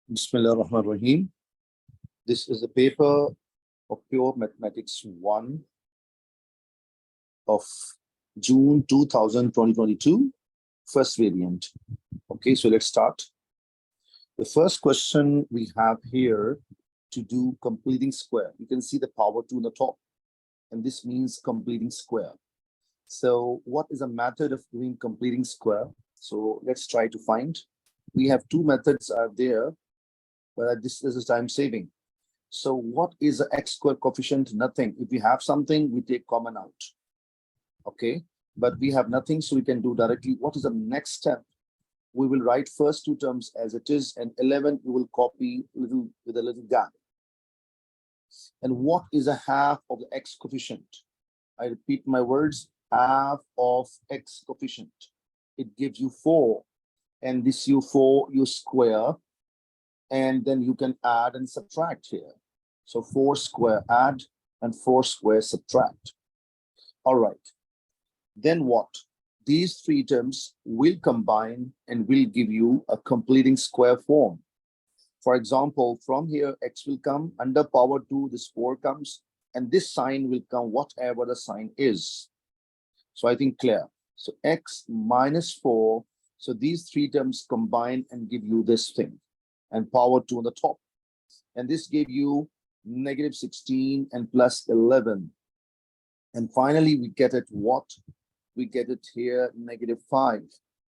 Bismillah ar-Rahman ar-Rahim. This is a paper of Pure Mathematics 1 of June 2022, first variant. Okay, so let's start. The first question we have here to do completing square. You can see the power 2 on the top, and this means completing square. So what is a method of doing completing square? So let's try to find. We have two methods are there, but this is time saving. So what is the x square coefficient? Nothing. If we have something, we take common out. Okay, but we have nothing, so we can do directly. What is the next step? We will write first two terms as it is, and 11 we will copy with a little gap. And what is a half of the x coefficient? I repeat my words, half of x coefficient. It gives you 4, and this you 4 you square, and then you can add and subtract here. So 4 square add and 4 square subtract. All right. Then what? These three terms will combine and will give you a completing square form. For example, from here, x will come under power 2, this 4 comes, and this sign will come whatever the sign is. So I think clear. So x minus 4. So these three terms combine and give you this thing, and power 2 on the top. And this gave you negative 16 and plus 11. And finally, we get it what? We get it here, negative 5.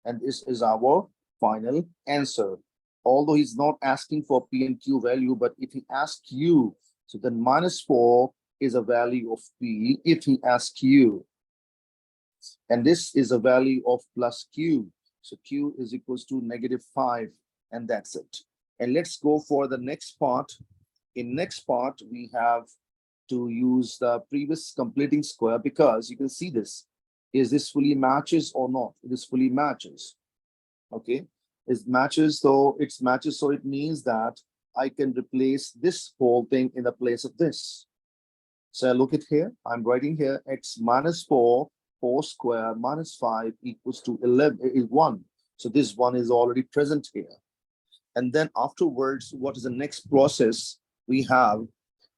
And this is our final answer. Although he's not asking for P and Q value, but if he asks you, so then minus 4 is a value of P if he asks you. And this is a value of plus Q. So Q is equals to negative 5, and that's it. And let's go for the next part. In next part, we have to use the previous completing square, because you can see this. Is this fully matches or not? It is fully matches. Okay, it matches, so it's matches, so it means that I can replace this whole thing in the place of this. So look at here, I'm writing here x minus 4, 4 square minus 5 equals to 11 is 1. So this one is already present here. And then afterwards, what is the next process we have?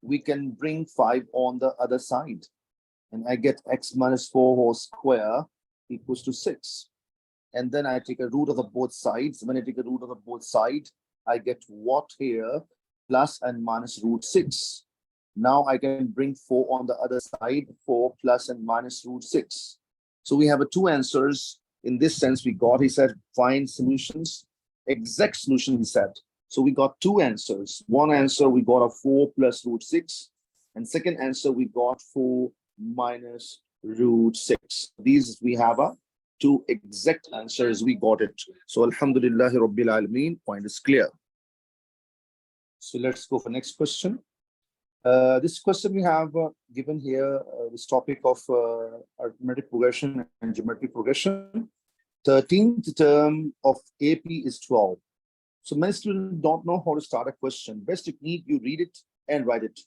We can bring 5 on the other side. And I get x minus 4 whole square equals to 6. And then I take a root of the both sides. When I take a root of the both sides, I get what here? Plus and minus root 6. Now I can bring 4 on the other side, 4 plus and minus root 6. So we have a two answers. In this sense, we got, he said, find solutions, exact solution, he said. So we got two answers. One answer, we got a 4 plus root 6. And second answer, we got 4 minus root 6. These we have a two exact answers. We got it. So Alhamdulillahi Rabbil Alameen, point is clear. So let's go for next question. This question we have given here, this topic of arithmetic progression and geometric progression. 13th term of AP is 12. So many students don't know how to start a question. Best technique, you read it and write it.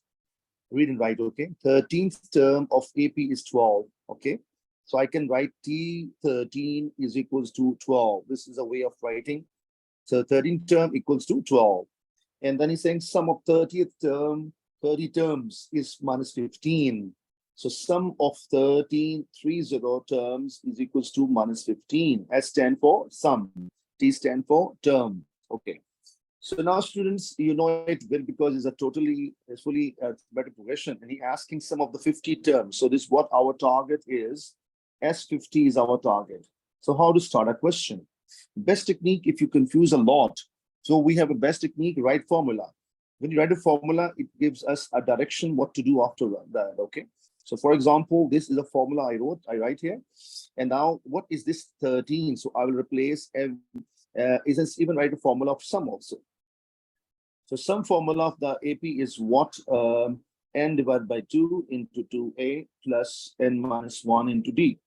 Read and write, okay? 13th term of AP is 12, okay? So I can write T13 is equals to 12. This is a way of writing. So 13th term equals to 12. And then he's saying sum of 30th term, 30 terms is minus 15. So sum of 30 terms is equals to minus 15. S stand for sum, T stand for term, okay? So now students, you know it well because it's fully better progression, and he asking some of the 50 terms. So this is what our target is. S50 is our target. So how to start a question? Best technique, if you confuse a lot. So we have a best technique, write formula. When you write a formula, it gives us a direction what to do after that, okay? So for example, this is a formula I write here. And now what is this 13? So I will replace, isn't even write a formula of sum also. So sum formula of the AP is what? N divided by 2 into 2A plus N minus 1 into D.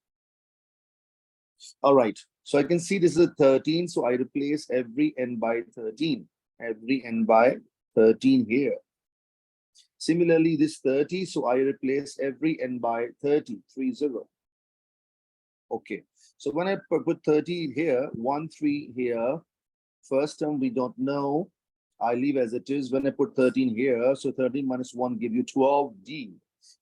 All right. So I can see this is a 13. So I replace every N by 13. Every N by 13 here. Similarly, this 30. So I replace every N by 30. 30. Okay. So when I put 30 here, 1, 3 here, first term we don't know. I leave as it is. When I put 13 here, so 13 minus 1 give you 12D.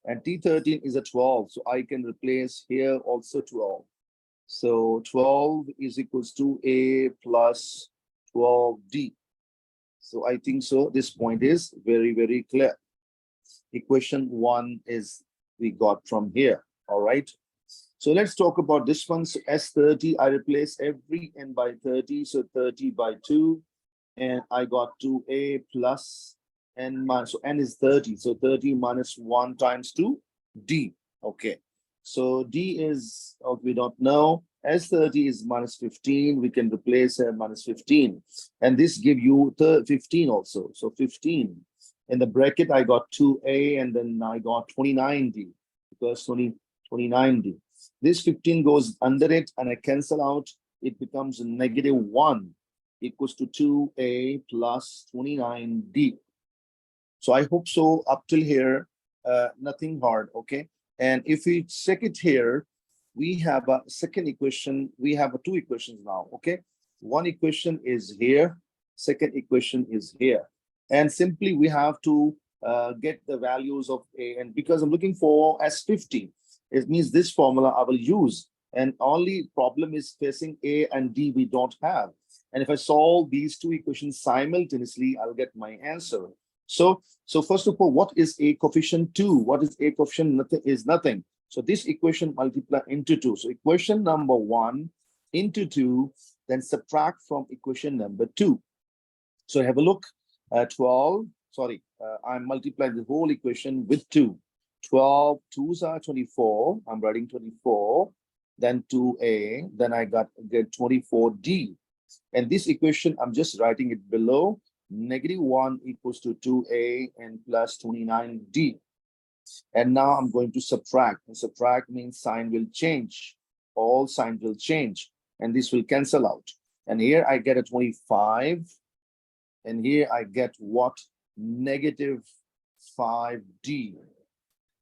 And T13 is a 12, so I can replace here also 12. So 12 is equals to A plus 12D. So I think so. This point is very, very clear. Equation 1 is we got from here. All right. So let's talk about this one. So S30, I replace every n by 30. So 30 by 2. And I got 2A plus n minus, so n is 30. So 30 minus 1 times 2, D. Okay. So D is, we don't know. S30 is minus 15. We can replace minus 15. And this give you 15 also. So 15. In the bracket, I got 2A and then I got 29D because 29D. This 15 goes under it and I cancel out. It becomes negative 1 equals to 2A plus 29D. So I hope so up till here, nothing hard, okay? And if we check it here, we have a second equation. We have two equations now, okay? One equation is here, second equation is here. And simply we have to get the values of A, and because I'm looking for S50, it means this formula I will use. And only problem is facing A and D we don't have. And if I solve these two equations simultaneously, I'll get my answer. So first of all, what is A coefficient 2? What is A coefficient? Nothing is nothing. So this equation multiply into 2. So equation number 1 into 2, then subtract from equation number 2. So have a look. 12, sorry, I'm multiplying the whole equation with 2. 12, 2s are 24. I'm writing 24. Then 2A, then I get 24D. And this equation, I'm just writing it below. Negative 1 equals to 2A and plus 29D. And now I'm going to subtract. And subtract means sign will change. All signs will change. And this will cancel out. And here I get a 25. And here I get what? Negative 5D.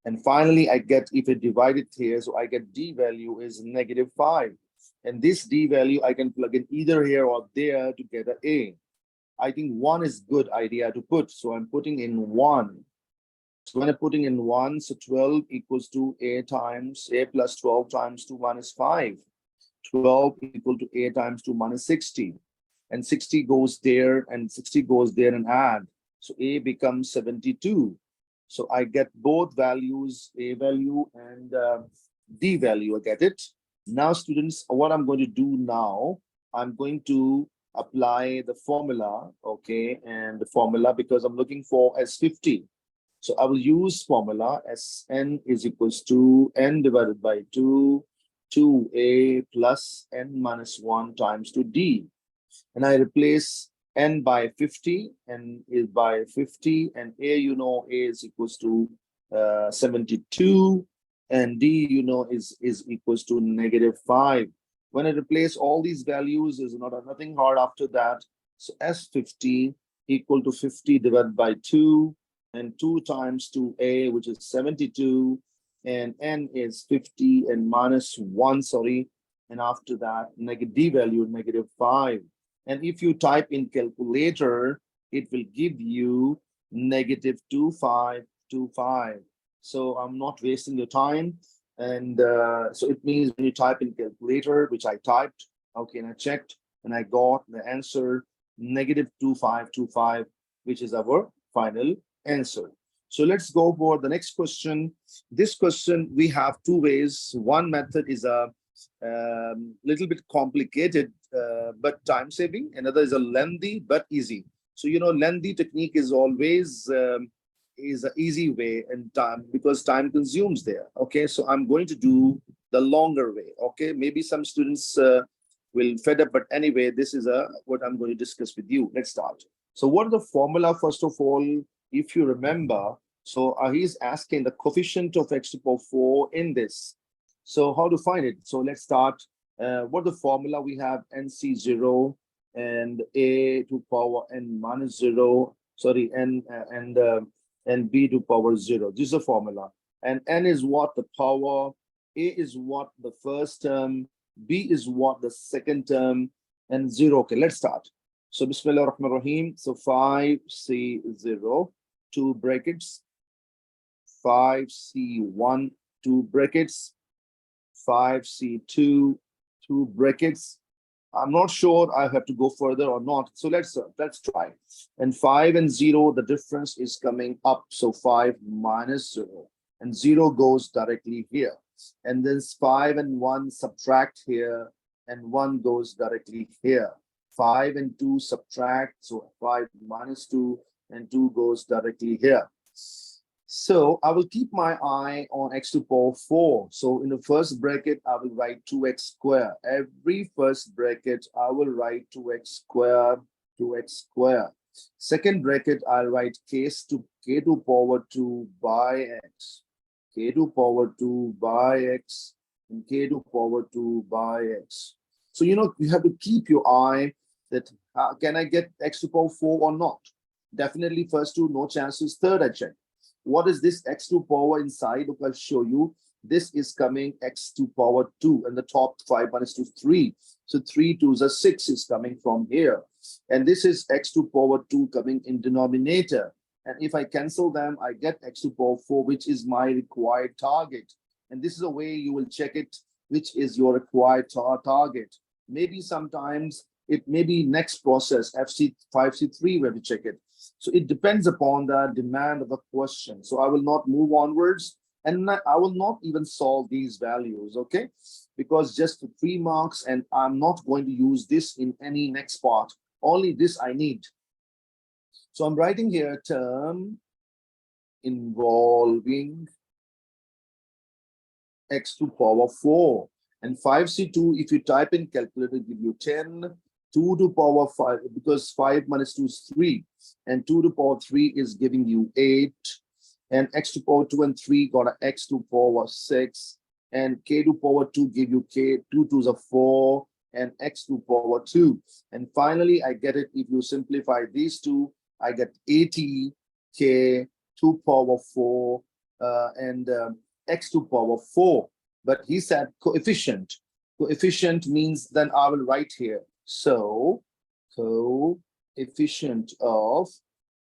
And finally, I get, if I divide it here, so I get D value is negative 5. And this D value, I can plug in either here or there to get an A. I think 1 is good idea to put. So I'm putting in 1. So when I'm putting in 1, so 12 equals to A times A plus 12 times 2 minus 5. 12 equal to A times 2 minus 60. And 60 goes there and 60 goes there and add. So A becomes 72. So I get both values, A value and D value. I get it. Now, students, what I'm going to do now, I'm going to apply the formula, okay, and the formula because I'm looking for S50. So I will use formula Sn is equals to n divided by 2, 2A plus n minus 1 times 2D. And I replace n by 50, n is by 50, and A, you know, A is equals to 72, and D, you know, is equals to negative 5. When I replace all these values, is nothing hard after that. So S50 equal to 50 divided by 2, and 2 times 2A, which is 72, and n is 50 and minus 1, sorry. And after that, negative D value, negative 5. And if you type in calculator, it will give you negative 2525. So I'm not wasting your time. And so it means when you type in calculator, which I typed, okay, and I checked, and I got the answer negative 2525, which is our final answer. So let's go for the next question. This question, we have two ways. One method is a little bit complicated, but time saving. Another is a lengthy but easy. So, you know, lengthy technique is always is an easy way and time because time consumes there. Okay, so I'm going to do the longer way. Okay, maybe some students will fed up, but anyway, this is what I'm going to discuss with you. Let's start. So what is the formula? First of all, if you remember, so he's asking the coefficient of x to the power 4 in this. So how to find it? So let's start. What the formula we have? NC0 and A to power n minus 0. Sorry, n and B to power 0. This is a formula. And n is what? The power. A is what? The first term. B is what? The second term. And 0. Okay, let's start. So Bismillah ar-Rahman ar-Rahim. So 5C0, 2 brackets, 5C1, 2 brackets, 5C2, 2 brackets. I'm not sure I have to go further or not. So let's try. And 5 and 0, the difference is coming up. So 5 minus 0. And 0 goes directly here. And then 5 and 1 subtract here. And 1 goes directly here. 5 and 2 subtract. So 5 minus 2 and 2 goes directly here. So I will keep my eye on x to the power 4. So in the first bracket, I will write 2x square. Every first bracket, I will write 2x square, 2x square. Second bracket, I'll write k to power 2 by x. K to power 2 by x and k to power 2 by x. So, you have to keep your eye that can I get x to power 4 or not? Definitely first two, no chances. Third, I check. What is this x to power inside? Look, I'll show you. This is coming x to power 2 and the top 5 minus 2 is 3. So 3 2s are 6 is coming from here. And this is x to power 2 coming in denominator. And if I cancel them, I get x to power 4, which is my required target. And this is a way you will check it, which is your required target. Maybe sometimes it may be next process, FC5C3, where we check it. So it depends upon the demand of the question. So I will not move onwards and I will not even solve these values, okay? Because just for 3 marks and I'm not going to use this in any next part. Only this I need. So I'm writing here term involving x to power 4. And 5C2, if you type in calculator, give you 10. 2 to power 5, because 5 minus 2 is 3. And 2 to power 3 is giving you 8. And x to power 2 and 3 got an x to power 6. And k to power 2 give you k, 2 2s are 4. And x to power 2. And finally, I get it. If you simplify these two, I get 80 k to power 4 and x to power 4. But he said coefficient. Coefficient means then I will write here. So coefficient of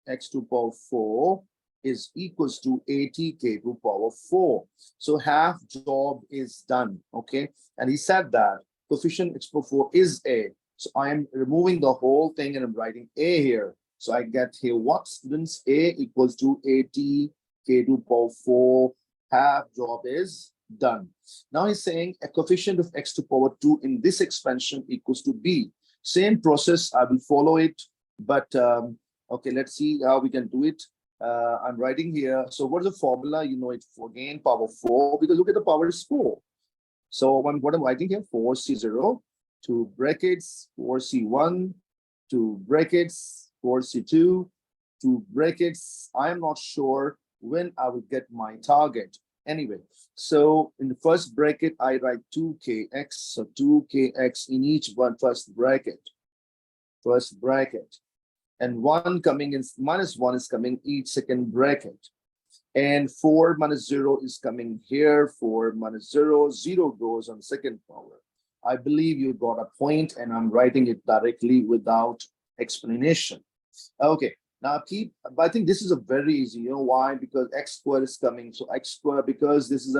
x to power 4 is equals to 80k to power 4. So half job is done. Okay. And he said that coefficient x to power 4 is a. So I am removing the whole thing and I'm writing a here. So I get here what, students? A equals to 80k to power 4. Half job is done. Now he's saying a coefficient of x to power 2 in this expansion equals to b. Same process, I will follow it, but okay, let's see how we can do it. I'm writing here. So what is the formula? You know it for again, power 4, because look at the power is 4. So what I'm writing here, 4C0, 2 brackets, 4C1, 2 brackets, 4C2, 2 brackets. I'm not sure when I will get my target. Anyway, so in the first bracket, I write 2kx, so 2kx in each one first bracket. And 1 coming in, minus 1 is coming each second bracket. And 4 minus 0 is coming here, 4 minus 0, 0 goes on second power. I believe you got a point and I'm writing it directly without explanation. Okay. Now but I think this is a very easy, you know why? Because x squared is coming. So x squared, because this is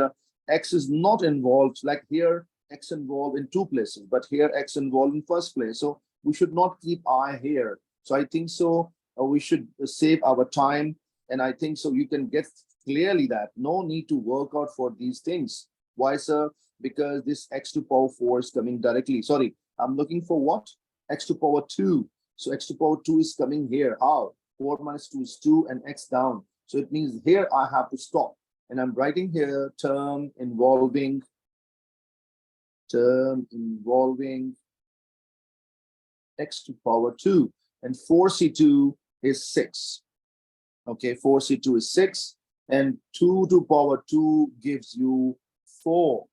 x is not involved, like here, x involved in 2 places, but here x involved in first place. So we should not keep I here. So I think so we should save our time. And I think so you can get clearly that no need to work out for these things. Why, sir? Because this x to power 4 is coming directly. Sorry, I'm looking for what? X to power 2. So x to power 2 is coming here. How? 4 minus 2 is 2 and x down. So it means here I have to stop. And I'm writing here term involving x to power 2. And 4C2 is 6. Okay, 4C2 is 6. And 2 to power 2 gives you 4.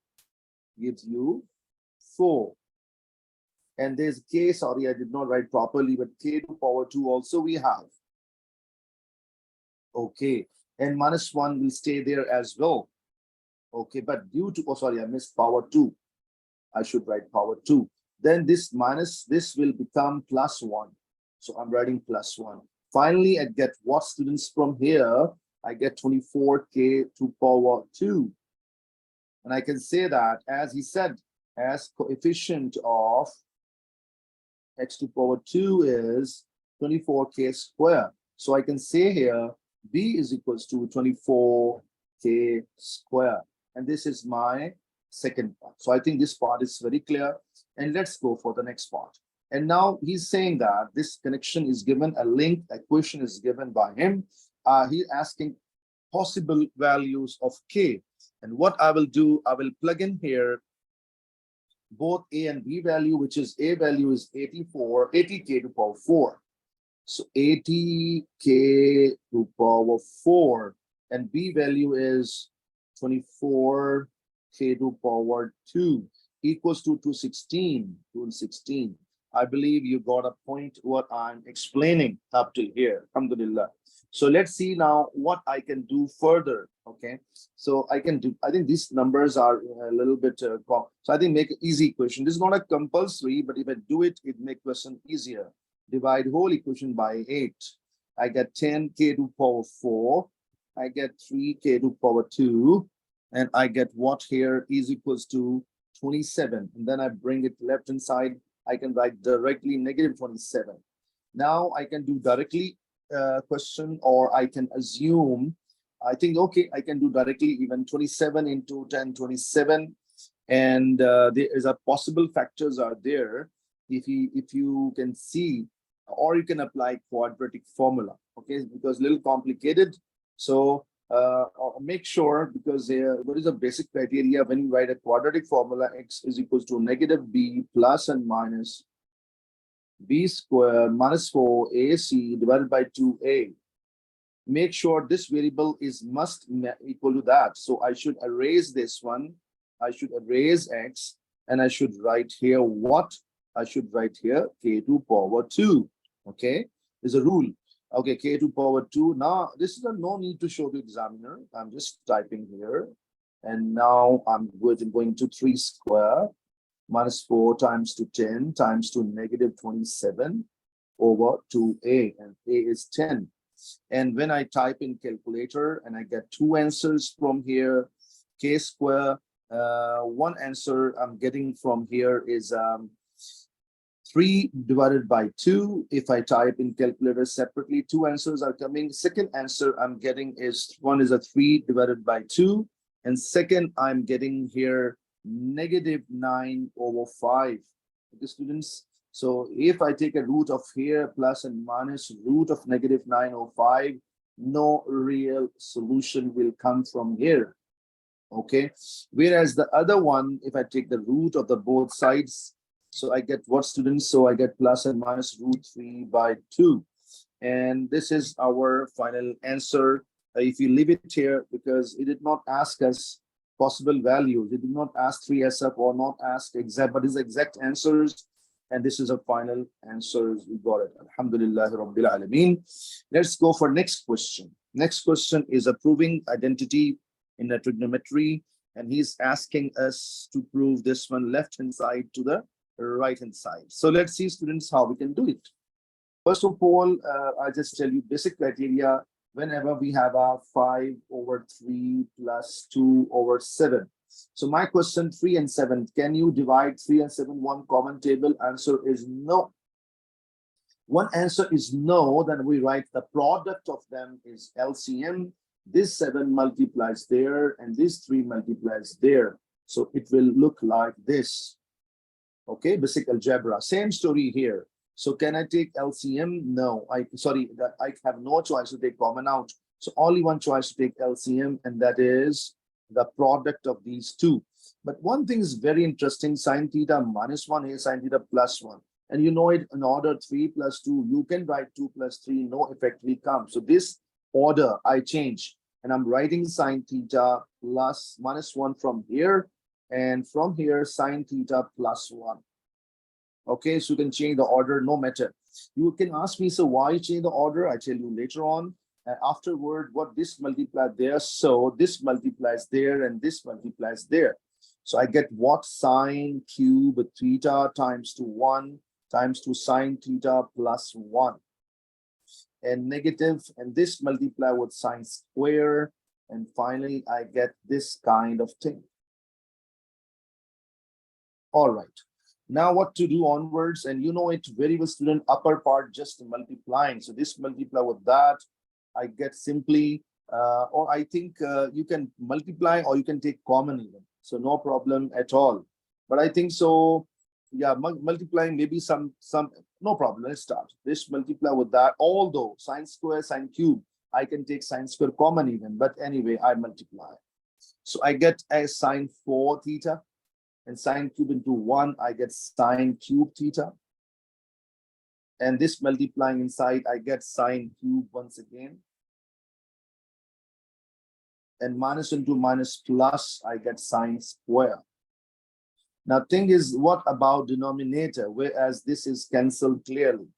And there's k, sorry, I did not write properly, but k to power 2 also we have. Okay, and minus 1 will stay there as well. Okay, but due to, oh, sorry, I missed power 2. I should write power 2. Then this minus, this will become plus 1. So I'm writing +1. Finally, I get what, students, from here? I get 24k to power 2. And I can say that, as he said, as coefficient of x to power 2 is 24k square. So I can say here b is equals to 24k square. And this is my second part. So I think this part is very clear. And let's go for the next part. And now he's saying that this connection is given, a link equation is given by him. He's asking possible values of k. And what I will do, I will plug in here both a and b value, which is a value is 80k to power 4. So 80k to power 4, and b value is 24k to power 2 equals to 216. I believe you got a point what I'm explaining up to here. Alhamdulillah. So let's see now what I can do further. Okay, so I think these numbers are a little bit so I think make an easy equation. This is not a compulsory, but if I do it, it make question easier. Divide whole equation by 8. I get 10k to power 4. I get 3k to power 2, and I get what here is equals to 27. And then I bring it left hand side. I can write directly negative 27. Now I can do directly question, or I can assume. I think, okay, I can do directly even 27 into 10, 27. And there is a possible factors are there. If you can see, or you can apply quadratic formula, okay, because a little complicated. So make sure, because what is a basic criteria when you write a quadratic formula? X is equals to negative b plus and minus b square minus 4ac divided by 2a. Make sure this variable is must equal to that. So I should erase this one. I should erase x, and I should write here what? I should write here k to power 2. Okay, there's a rule. Okay, k to power 2. Now this is a no need to show to examiner. I'm just typing here, and now I'm going to 3 square minus 4 times to 10 times to negative 27 over 2a, and a is 10. And when I type in calculator and I get 2 answers from here, k square, one answer I'm getting from here is 3 divided by 2. If I type in calculator separately, 2 answers are coming. Second answer I'm getting is, one is a 3 divided by 2. And second, I'm getting here negative 9 over 5. Okay, students. So if I take a root of here plus and minus root of negative 9 over 5, no real solution will come from here. Okay. Whereas the other one, if I take the root of the both sides, so I get what, students? So I get plus and minus root 3 by 2. And this is our final answer. If you leave it here, because it did not ask us possible values, it did not ask 3SF or not ask exact, but it's exact answers. And this is a final answers. We got it. Alhamdulillah Rabbil Alameen. Let's go for next question. Next question is a proving identity in the trigonometry. And he's asking us to prove this one left hand side to the right hand side. So let's see, students, how we can do it. First of all, I just tell you basic criteria. Whenever we have a 5 over 3 plus 2 over 7. So my question, 3 and 7, can you divide 3 and 7 one common table? Answer is no. One answer is no. Then we write the product of them is LCM. This 7 multiplies there, and this 3 multiplies there. So it will look like this. Okay, basic algebra. Same story here. So can I take LCM? No, I have no choice to take common out. So only one choice to take LCM, and that is the product of these two. But one thing is very interesting, sine theta minus 1 is sine theta plus 1. And you know it, in order 3 plus 2, you can write 2 plus 3, no effect will come. So this order I change, and I'm writing sine theta plus minus 1 from here, and from here sine theta plus 1. Okay, so you can change the order, no matter. You can ask me, so why change the order? I tell you later on. And afterward, what this multiplies there, so this multiplies there, and this multiplies there. So I get what? Sine cube theta times to 1 times 2 sine theta plus 1. And negative, and this multiply with sine square. And finally, I get this kind of thing. All right. Now what to do onwards, and you know it very well, student, upper part just multiplying. So this multiply with that, I get simply, or I think you can multiply or you can take common even. So no problem at all. But I think so, yeah, multiplying maybe some, no problem. Let's start. This multiply with that, although sine square, sine cube, I can take sine square common even, but anyway, I multiply. So I get a sine 4 theta. And sine cube into 1, I get sine cube theta. And this multiplying inside, I get sine cube once again. And minus into minus plus, I get sine square. Now, thing is, what about denominator? Whereas this is cancelled clearly.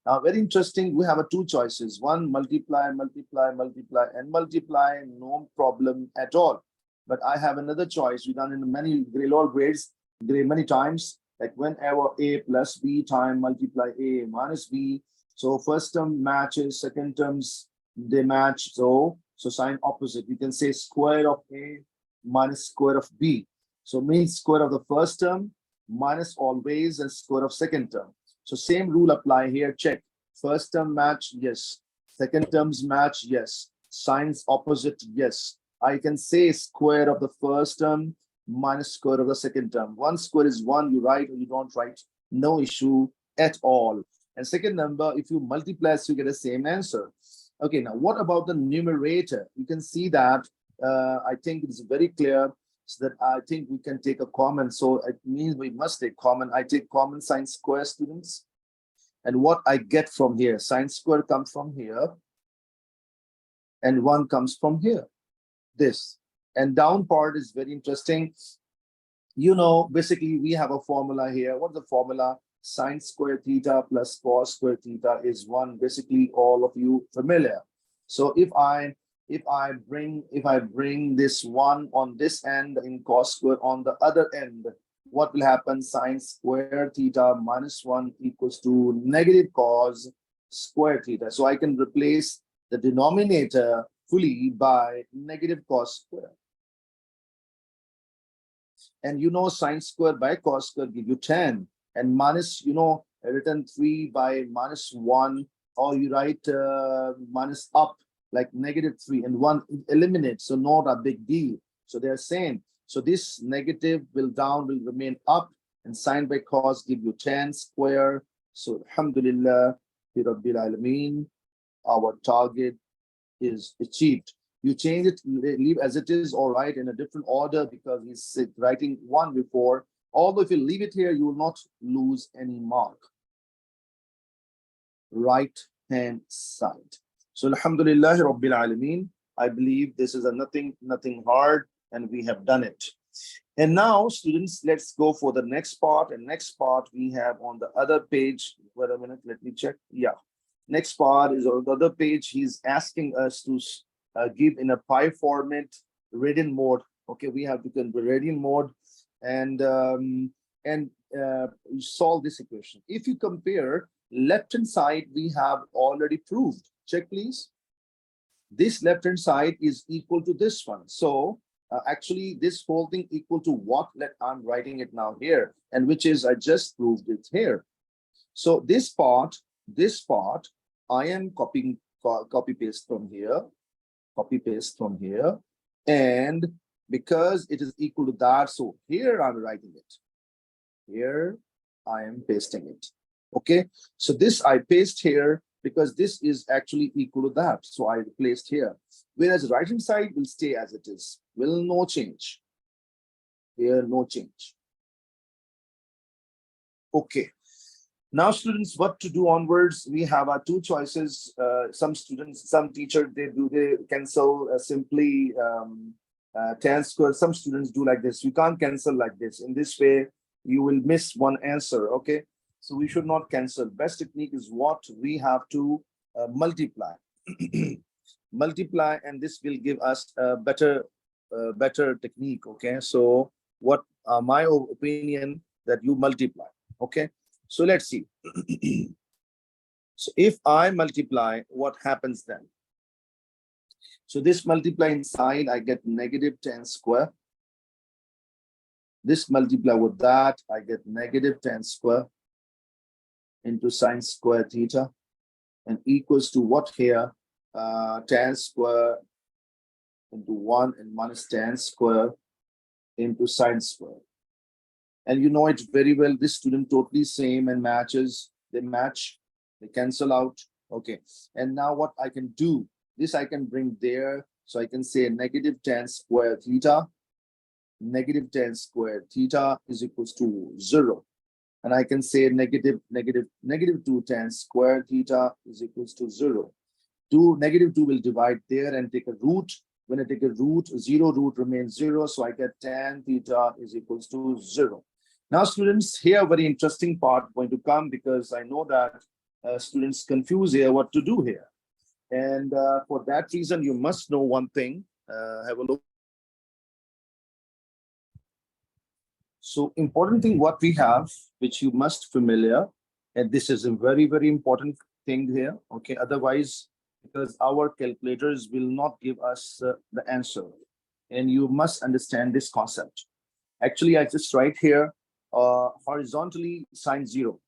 Now, very interesting, we have two choices. One, multiply, multiply, multiply, and multiply, no problem at all. But I have another choice. We've done in many lower grades, many times, like whenever a plus b time multiply a minus b. So first term matches, second terms, they match. So sign opposite. We can say square of a minus square of b. So means square of the first term minus always and square of second term. So same rule apply here. Check. First term match, yes. Second terms match, yes. Signs opposite, yes. I can say square of the first term minus square of the second term. One square is 1, you write or you don't write, no issue at all. And second number, if you multiply, so you get the same answer. Okay, now what about the numerator? You can see that I think it's very clear, so that I think we can take a common. So it means we must take common. I take common sine square, students. And what I get from here, sine square comes from here. And 1 comes from here. This. And down part is very interesting. You know, basically we have a formula here. What's the formula? Sine square theta plus cos square theta is 1. Basically, all of you familiar. So if I bring this 1 on this end in cos square on the other end, what will happen? Sine square theta minus 1 equals to negative cos square theta. So I can replace the denominator fully by negative cos square. And you know, sine square by cos square give you 10. And minus, you know, written 3 by minus 1, or you write minus up like negative 3, and 1 eliminates, so not a big deal. So they're saying, so this negative will remain up, and sine by cos give you 10 square. So alhamdulillah, Rabbil Alameen, our target is achieved. You change it, leave as it is, all right, in a different order, because he's writing 1 before. Although if you leave it here, you will not lose any mark. Right hand side. So alhamdulillah Rabbil Alameen, I believe this is a nothing hard, and we have done it. And now, students, let's go for the next part. And next part we have on the other page. Wait a minute, let me check. Yeah. Next part is on the other page. He's asking us to give in a pi format, radian mode. Okay, we have to convert radian mode and solve this equation. If you compare left hand side, we have already proved. Check, please. This left hand side is equal to this one. So actually, this whole thing equal to what? I'm writing it now here, and which is I just proved it here. So this part, I am copy paste from here. Copy paste from here, and because it is equal to that, so here I'm writing it. Here I am pasting it. Okay, so this I paste here because this is actually equal to that, so I placed here. Whereas right hand side will stay as it is, will no change. Here no change. Okay. Now, students, what to do onwards? We have our two choices. Some students, some teachers, they cancel simply tan square. Some students do like this. You can't cancel like this. In this way, you will miss one answer. Okay, so we should not cancel. Best technique is what we have to multiply. Multiply, and this will give us a better technique. Okay, so what my opinion that you multiply. Okay. So let's see. So if I multiply, what happens then? So this multiply inside, I get negative tan square. This multiply with that, I get negative tan square into sine square theta, and equals to what here? Tan square into 1 and minus tan square into sine square. And you know it very well, this student totally same and matches, they match, they cancel out. Okay, and now what I can do, this I can bring there, so I can say negative tan square theta, negative tan square theta is equals to 0. And I can say negative 2 tan square theta is equals to 0. Negative 2 will divide there and take a root. When I take a root, 0 root remains 0. So I get tan theta is equals to 0. Now, students, here very interesting part going to come, because I know that students confuse here what to do here. And for that reason, you must know one thing. Have a look. So important thing what we have, which you must familiar, and this is a very, very important thing here. Okay, otherwise, because our calculators will not give us the answer, and you must understand this concept. Actually, I just write here horizontally sine 0.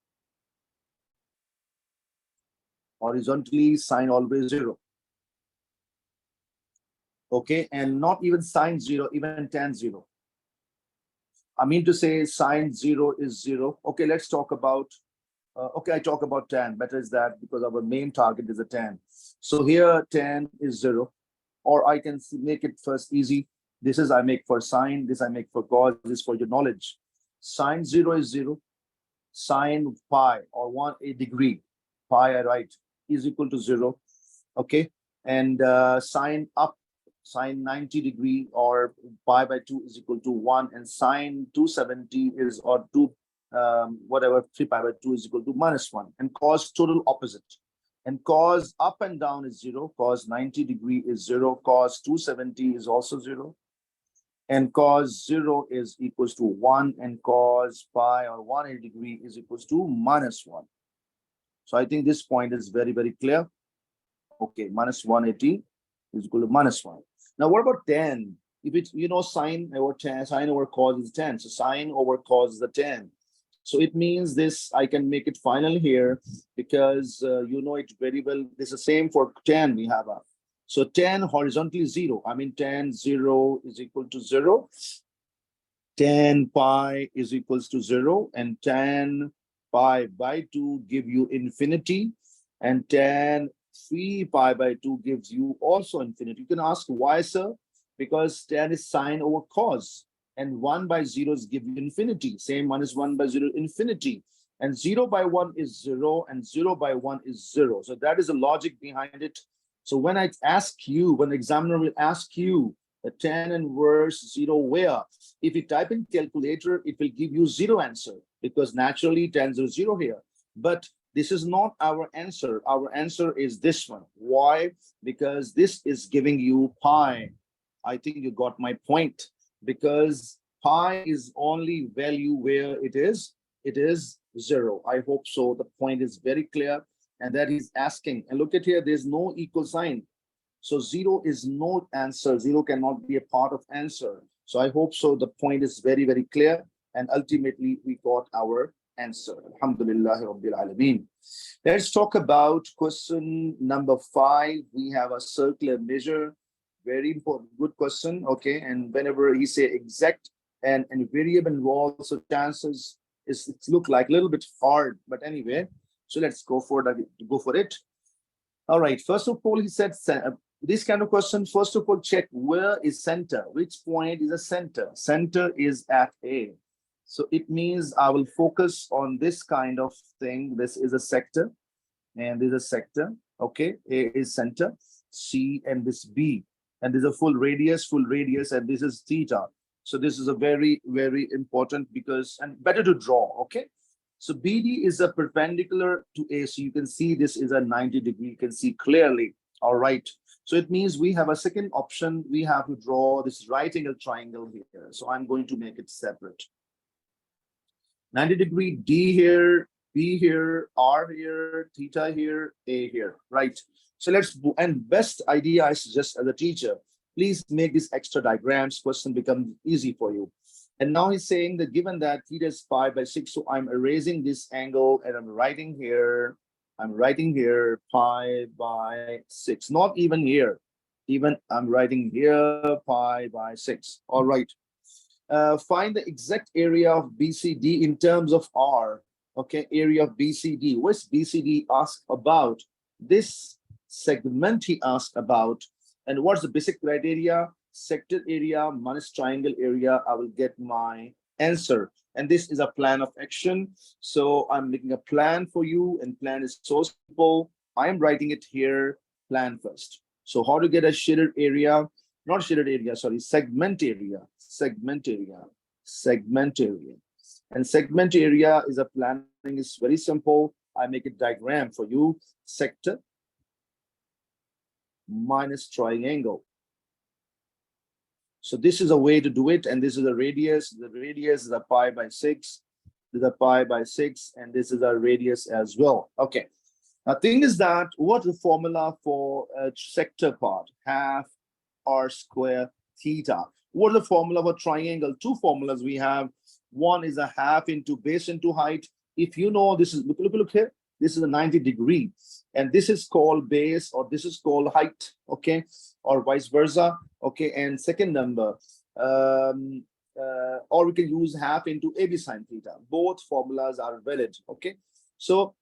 Horizontally sine always 0. Okay, and not even sine 0, even tan 0. I mean to say sine 0 is 0. Okay, let's talk about, okay, I talk about tan. Better is that, because our main target is a tan. So here tan is 0, or I can make it first easy. This is I make for sine, this I make for cos, this for your knowledge. Sine 0 is 0. Sine pi or 1 degree, pi I write, is equal to 0. Okay, and sine up, sine 90 degree or pi by 2 is equal to 1, and sine 270 is, or 2 whatever 3 pi by 2 is equal to minus 1, and cos total opposite. And cos up and down is 0, cos 90 degree is 0, cos 270 is also 0, and cos 0 is equals to 1, and cos pi or 180 degree is equals to minus 1. So I think this point is very, very clear. Okay, minus 180 is equal to minus 1. Now, what about tan? If it's, you know, sine over tan, sine over cos is tan. So sine over cos is the tan. So it means this, I can make it final here, because you know it very well. This is the same for tan we have. So tan horizontally 0. I mean, tan 0 is equal to 0. Tan pi is equals to 0. And tan pi by 2 give you infinity. And tan 3 pi by 2 gives you also infinity. You can ask why, sir? Because tan is sine over cos, and 1 by 0 is give you infinity. Same one is 1 by 0 infinity, and 0 by 1 is 0, and 0 by 1 is 0. So that is the logic behind it. So when I ask you, when the examiner will ask you the tan inverse 0 where, if you type in calculator, it will give you 0 answer, because naturally tan is 0 here. But this is not our answer. Our answer is this one. Why? Because this is giving you pi. I think you got my point, because pi is only value where it is 0. I hope so. The point is very clear, and that he's asking. And look at here, there's no equal sign. So 0 is no answer. 0 cannot be a part of answer. So I hope so. The point is very, very clear. And ultimately, we got our answer. Alhamdulillah Rabbil Alameen. Let's talk about question number 5. We have a circular measure. Very important, good question. Okay, and whenever he say exact and variable involved, so chances is it look like a little bit hard, but anyway, so let's go for it. All right, first of all, he said this kind of question, first of all, check where is center, which point is a center. Center is at A. So it means I will focus on this kind of thing. This is a sector, and this is a sector. Okay, A is center, C, and this B, and there's a full radius, and this is theta. So this is a very, very important, because, and better to draw. Okay, so BD is a perpendicular to A. So you can see this is a 90 degree. You can see clearly. All right. So it means we have a second option. We have to draw this right angle triangle here. So I'm going to make it separate. 90 degree D here, B here, R here, theta here, A here, right? So and best idea I suggest as a teacher, please make these extra diagrams, question become easy for you. And now he's saying that given that theta is pi by 6, so I'm erasing this angle and I'm writing here pi by 6, not even here. Even I'm writing here pi by 6. All right. Find the exact area of BCD in terms of R. Okay, area of BCD. What's BCD asked about? This segment he asked about. And what's the basic criteria? Sector area minus triangle area. I will get my answer. And this is a plan of action. So I'm making a plan for you, and plan is so simple. I'm writing it here, plan first. So how to get a shaded area? Not shaded area, sorry, segment area. And segment area is a planning is very simple. I make a diagram for you. Sector minus triangle. So this is a way to do it, and this is a radius. The radius is a pi by 6. This is a pi by 6, and this is a radius as well. Okay. Now, thing is that what the formula for a sector part? Half r square theta. What is the formula for triangle? Two formulas we have. One is a half into base into height. If you know, this is look here. This is a 90 degree, and this is called base, or this is called height. Okay, or vice versa. Okay, and second number, or we can use half into AB sine theta. Both formulas are valid. Okay, so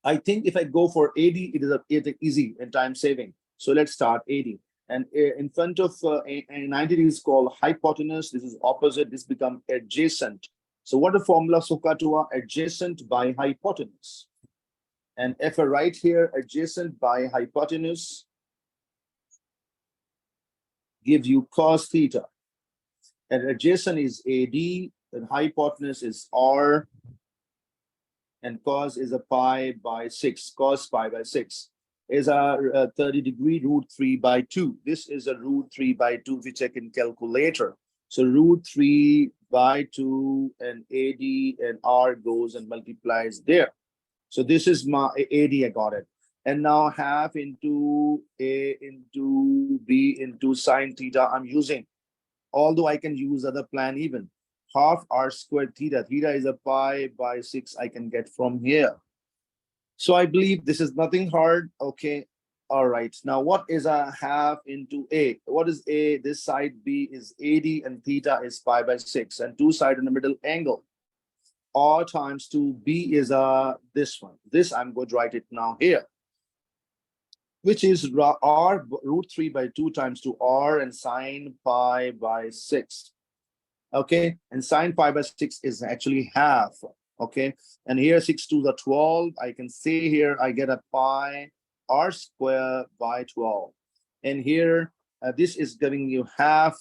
I think if I go for AD, it is easy and time saving. So let's start AD. And in front of 90 degrees called hypotenuse. This is opposite. This become adjacent. So what the formula SOHCAHTOA? Adjacent by hypotenuse. And if I write here adjacent by hypotenuse, gives you cos theta. And adjacent is AD, and hypotenuse is R, and cos is a pi by 6. Cos pi by 6 is a 30 degree root 3 by 2. This is a root 3 by 2, which I can calculator. So root 3 by 2, and AD and R goes and multiplies there. So this is my AD, I got it. And now half into A into B into sine theta I'm using. Although I can use other plan even. Half r squared theta. Theta is a pi by 6 I can get from here. So I believe this is nothing hard. Okay. All right. Now what is a half into A? What is A? This side B is AD, and theta is pi by 6. And two sides in the middle angle. R times 2, B is this one. This I'm going to write it now here, which is R root 3 by 2 times 2R, and sine pi by 6. Okay, and sine pi by 6 is actually half. Okay, and here 6 to the 12. I can say here I get a pi r square by 12. And here this is giving you half,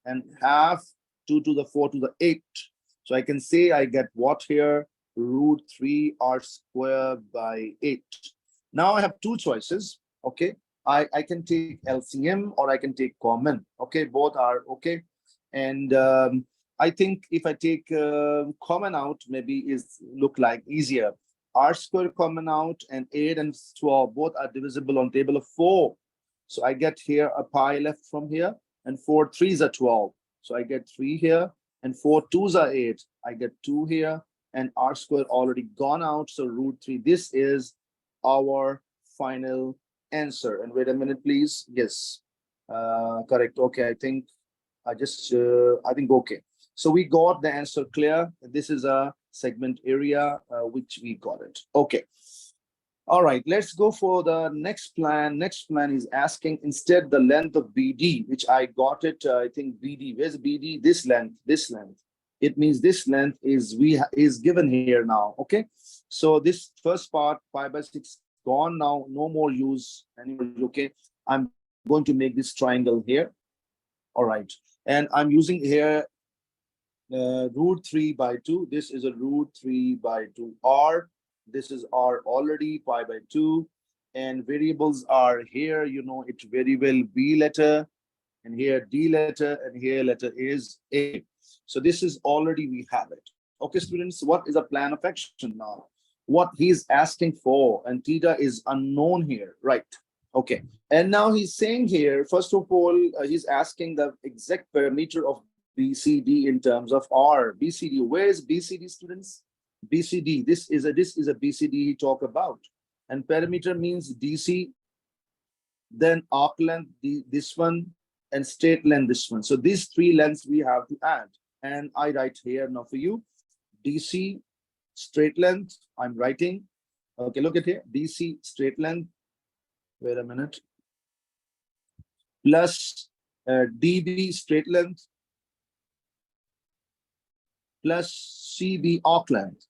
and half 2 to the 4 to the 8. So I can say I get what here? Root 3 r square by 8. Now I have two choices. Okay, I can take LCM or I can take common. Okay, both are okay. And I think if I take common out, maybe is look like easier. R square common out, and 8 and 12 both are divisible on table of 4. So I get here a pi left from here, and 4 3s are 12. So I get 3 here, and 4 2s are 8. I get 2 here, and r square already gone out. So root 3. This is our final answer. And wait a minute, please. Yes, correct. Okay, I think I think okay. So we got the answer clear. This is a segment area, which we got it. Okay. All right, let's go for the next plan. Next plan is asking instead the length of BD, which I got it. I think BD, where's BD? This length. It means this length is given here now. Okay. So this first part, pi by 6, gone now, no more use anymore. Okay. I'm going to make this triangle here. All right. And I'm using here root 3 by 2. This is a root 3 by 2 R. This is R already, pi by 2. And variables are here, you know it very well, B letter, and here D letter, and here letter is A. So this is already, we have it. Okay, students, what is a plan of action now? what he's asking for, and theta is unknown here, right? Okay, and now he's saying here, first of all, he's asking the exact parameter of BCD in terms of R. BCD, where is BCD, students? BCD, this is a BCD he talk about, and perimeter means DC, then arc length, this one, and straight length, this one. So these three lengths we have to add, and I write here now for you, DC straight length, I'm writing. Okay, look at here, DC straight length, wait a minute, plus DB straight length plus CB arc length,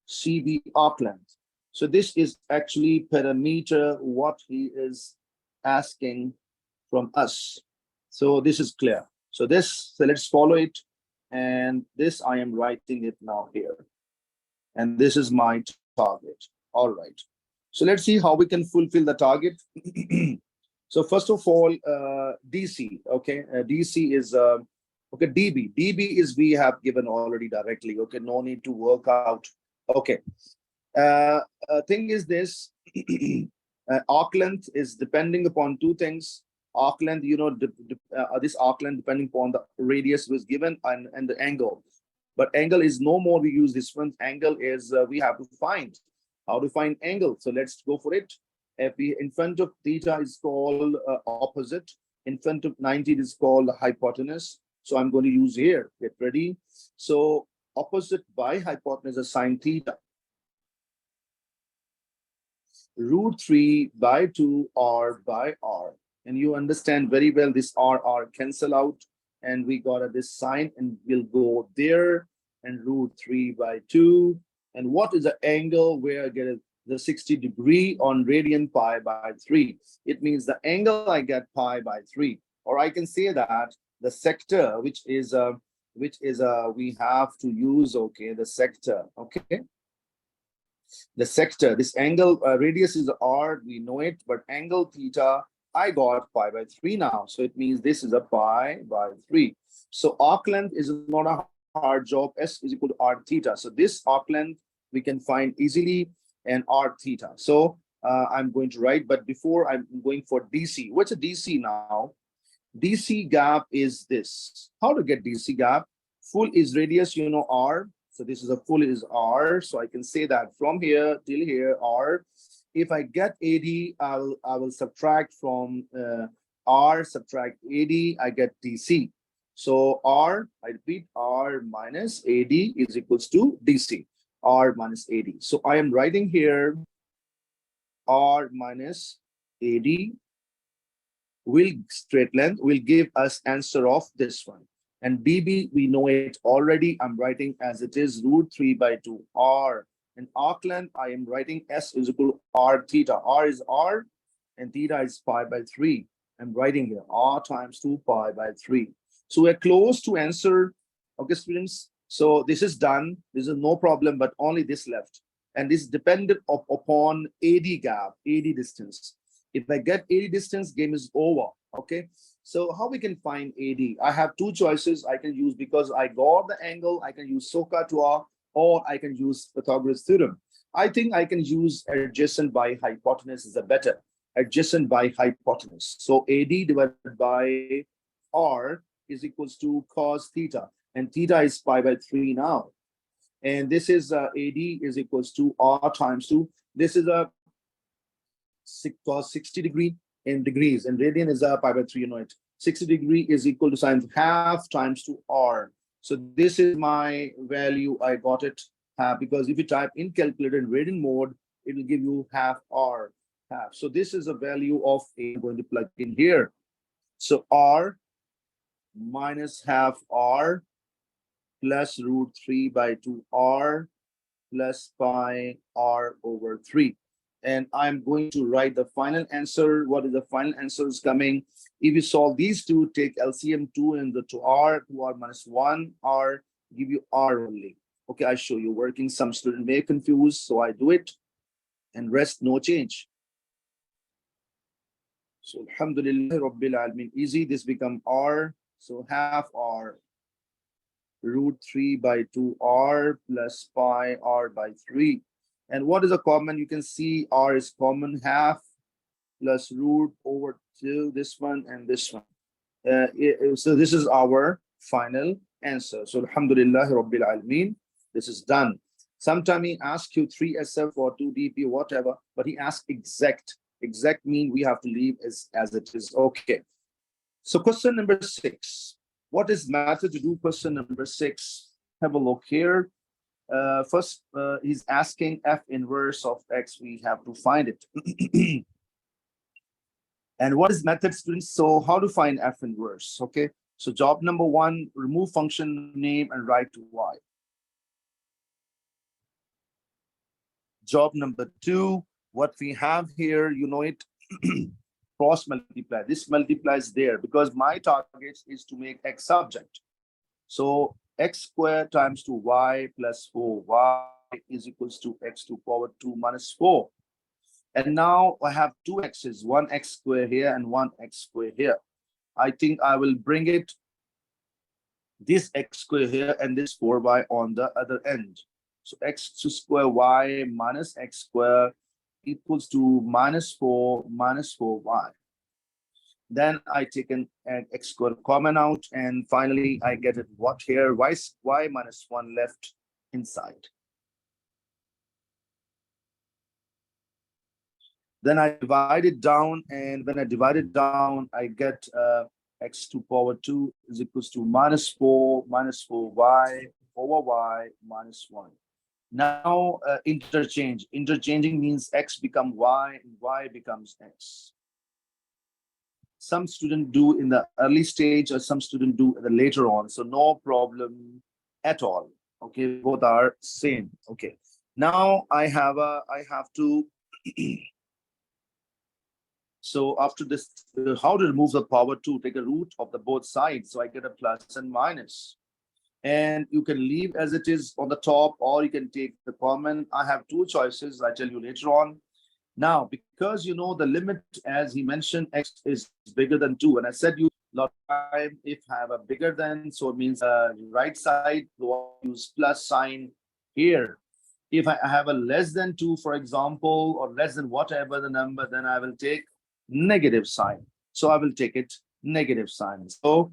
CB arc length. So this is actually parameter what he is asking from us. So this is clear. So let's follow it, and this I am writing it now here, and this is my target. All right. So let's see how we can fulfill the target. So first of all, DC, okay, DC is okay, DB is we have given already directly. Okay, no need to work out. Okay, thing is this, arc length is depending upon two things. Arc length, you know, this arc length depending upon the radius was given, and the angle. But angle is no more we use this one. Angle is we have to find how to find angle. So let's go for it. If we, in front of theta is called opposite, in front of 90 it is called hypotenuse. So I'm going to use here. Get ready. So opposite by hypotenuse is sine theta. Root 3 by 2 R by R. And you understand very well this R cancel out, and we got this sign, and we'll go there, and root 3 by 2. And what is the angle where I get the 60 degree on radian pi by 3? It means the angle I get pi by 3. Or I can say that the sector, which is we have to use, okay, the sector, okay, the sector, this angle radius is R, we know it, but angle theta I got pi by 3 now. So it means this is a pi by 3. So arc length is not a hard job. S is equal to R theta. So this arc length we can find easily, and R theta. So I'm going to write, but before I'm going for DC. What's a DC now? DC gap is this. How to get DC gap? Full is radius, you know, R. So this is a full is R. So I can say that from here till here, R. If I get AD, I will subtract from R, subtract AD, I get DC. So R, I repeat, R minus AD is equals to DC. R minus AD. So I am writing here R minus AD will straight length will give us answer of this one. And DB, we know it already. I'm writing as it is root 3 by 2 R. And arc length, I am writing S is equal to R theta. R is R, and theta is pi by 3. I'm writing here R times 2 pi by 3. So we're close to answer. Okay, students. So this is done. This is no problem, but only this left. And this is dependent upon AD gap, AD distance. If I get AD distance, game is over. Okay. So how we can find AD? I have two choices I can use because I got the angle. I can use SOHCAHTOA, or I can use Pythagoras theorem. I think I can use adjacent by hypotenuse is a better. Adjacent by hypotenuse. So AD divided by R is equals to cos theta. And theta is pi by 3 now. And this is AD is equals to R times 2. This is a cos 60 degree in degrees, and radian is pi by 3, you know it. 60 degree is equal to sine half times 2 R. So this is my value. I got it because if you type in calculator in radian mode, it will give you half R, half. So this is a value of A. I'm going to plug in here. So R minus half R plus root 3 by 2 R plus pi R over 3. And I'm going to write the final answer. What is the final answer is coming? If you solve these two, take LCM 2 and the 2R minus 1 R, give you R only. Okay, I show you working. Some student may confuse, so I do it, and rest no change. So alhamdulillah rabbil alamin, easy. This become R. So half R root 3 by 2 R plus pi R by 3. And what is a common? You can see R is common, half plus root over 2, this one and this one. So this is our final answer. So Alhamdulillah Rabbil Alameen, this is done. Sometimes he asks you 3SF or 2DP, whatever, but he asks exact. Exact mean we have to leave as it is. Okay. So question number 6. What is method to do question number 6? Have a look here. First, he's asking F inverse of X. We have to find it. And what is method, students? So how to find F inverse? Okay. So job number 1, remove function name and write to Y. Job number 2, what we have here, you know it, cross multiply. This multiplies there because my target is to make X subject. So X squared times 2Y plus 4Y is equals to X to power 2 minus 4. And now I have two X's, one X square here and one X square here. I think I will bring it, this X square here and this 4Y on the other end. So X square Y minus X square equals to minus 4 minus 4Y. Then I take an X square common out, and finally I get it what here, Y minus 1 left inside. Then I divide it down, and when I divide it down, I get X to power 2 is equals to minus 4 minus 4Y over Y minus 1. Now interchange. Interchanging means X become Y and Y becomes X. Some students do in the early stage or some students do the later on. So no problem at all. Okay, both are same. Okay. Now I have to so after this, how to remove the power 2? Take a root of the both sides. So I get a plus and minus. And you can leave as it is on the top, or you can take the common. I have two choices. I tell you later on. Now, because you know the limit, as he mentioned, X is bigger than 2. And I said you a lot of time, if I have a bigger than, so it means right side, use plus sign here. If I have a less than 2, for example, or less than whatever the number, then I will take negative sign. So I will take it negative sign. So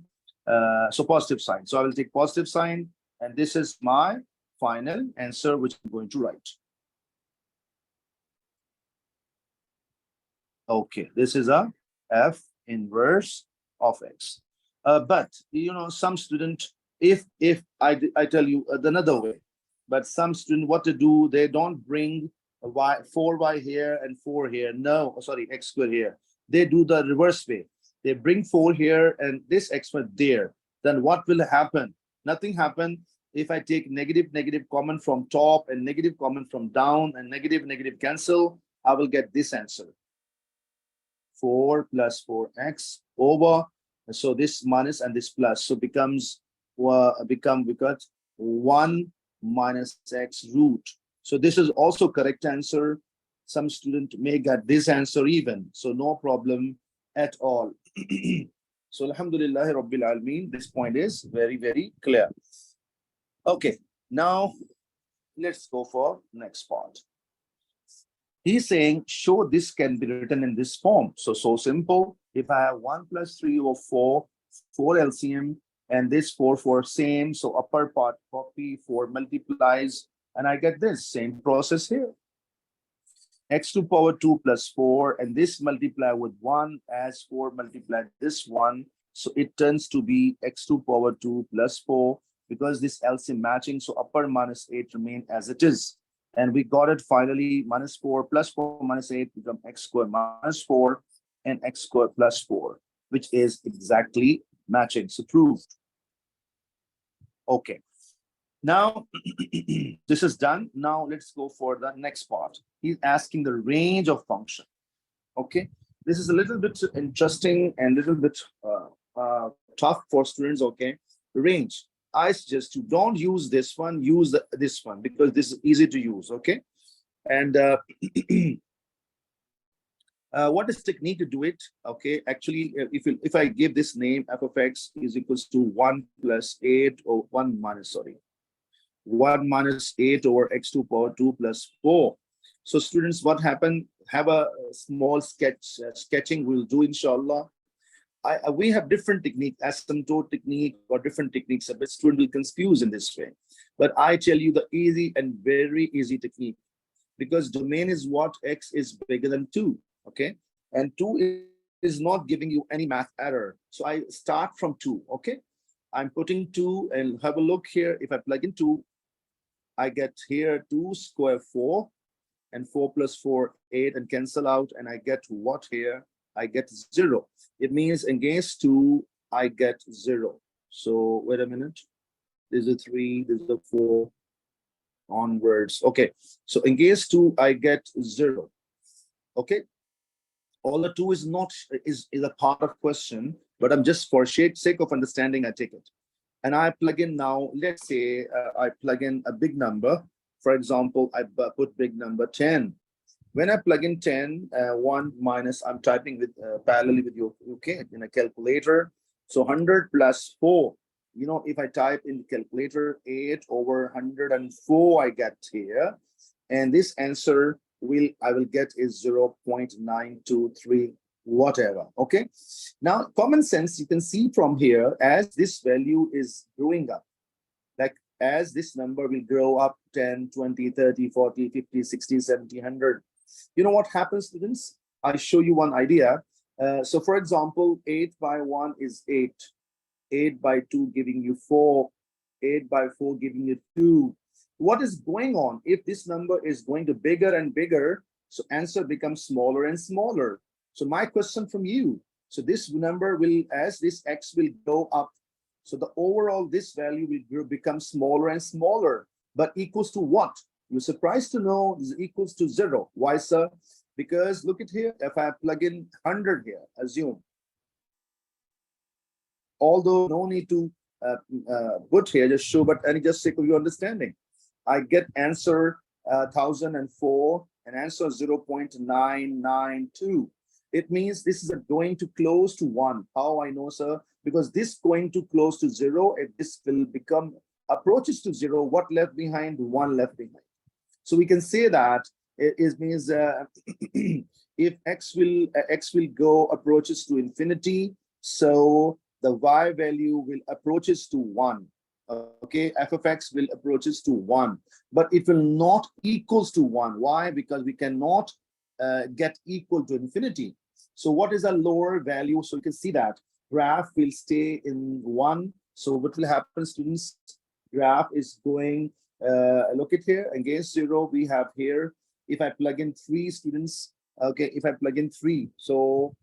positive sign. So I will take positive sign, and this is my final answer, which I'm going to write. Okay, this is a F inverse of X. But you know, some student, if I tell you another way, but some student what to do, they don't bring Y 4Y here and 4 here. No, sorry, X square here. They do the reverse way. They bring 4 here and this X square there. Then what will happen? Nothing happen. If I take negative common from top and negative common from down and negative cancel, I will get this answer. 4 plus 4x over, so this minus and this plus, so becomes because 1 minus x root. So this is also correct answer. Some student may get this answer even, so no problem at all. So Alhamdulillah Rabbil Alameen, this point is very clear. Okay, now let's go for next part. He's saying, show this can be written in this form. So simple. If I have 1 plus 3 over 4 LCM, and this 4 same, so upper part copy, 4 multiplies, and I get this same process here. X to power 2 plus 4, and this multiply with 1 as 4 multiplied this one. So it turns to be X to power 2 plus 4, because this LCM matching, so upper minus 8 remain as it is. And we got it finally, minus 4 plus 4 minus 8 become X squared minus 4 and X squared plus 4, which is exactly matching. So proved. Okay. Now, this is done. Now let's go for the next part. He's asking the range of function. Okay. This is a little bit interesting and a little bit tough for students. Okay. Range. I suggest you don't use this one, use this one, because this is easy to use, okay? And what is technique to do it? Okay, actually, if I give this name, f of x is equals to 1 plus 8 or 1 minus 8 over x to power 2 plus 4. So students, what happened? Have a small sketching we'll do inshallah. We have different technique, asymptote technique or different techniques, but student will confuse in this way. But I tell you the easy and very easy technique, because domain is what? X is bigger than 2, okay? And 2 is not giving you any math error. So I start from 2, okay? I'm putting 2 and have a look here. If I plug in 2, I get here 2 square 4 and 4 plus 4, 8 and cancel out. And I get what here? I get 0. It means against 2, I get 0. So wait a minute. There's a 3, there's a 4 onwards. Okay. So against 2, I get 0. Okay. All the 2 is not is a part of question, but I'm just for sake of understanding, I take it. And I plug in now, let's say I plug in a big number. For example, I put big number 10. When I plug in 10, 1 minus, I'm typing with parallelly with you, okay, in a calculator. So 100 plus 4, you know, if I type in the calculator 8 over 104, I get here. And this answer I will get is 0.923, whatever, okay? Now, common sense, you can see from here, as this value is growing up, like as this number will grow up 10, 20, 30, 40, 50, 60, 70, 100. You know what happens, students? I show you one idea. So for example, 8 by 1 is 8. 8 by 2 giving you 4. 8 by 4 giving you 2. What is going on? If this number is going to bigger and bigger, so answer becomes smaller and smaller. So my question from you, so this number will, as this x will go up, so the overall this value will become smaller and smaller, but equals to what? You're surprised to know this equals to 0. Why, sir? Because look at here, if I plug in 100 here, assume, although no need to put here, just show, but any just sake of your understanding, I get answer 1004 and answer 0.992. It means this is going to close to 1. How I know, sir? Because this going to close to 0, if this will become approaches to 0, what left behind? 1 left behind. So we can say that it means if x will go approaches to infinity, so the y value will approaches to 1. Okay, f of x will approaches to 1, but it will not equals to 1. Why? Because we cannot get equal to infinity. So what is a lower value? So you can see that graph will stay in 1. So what will happen, students? Graph is going, look at here, against 0, we have here, if I plug in 3, students, okay, if I plug in 3, so,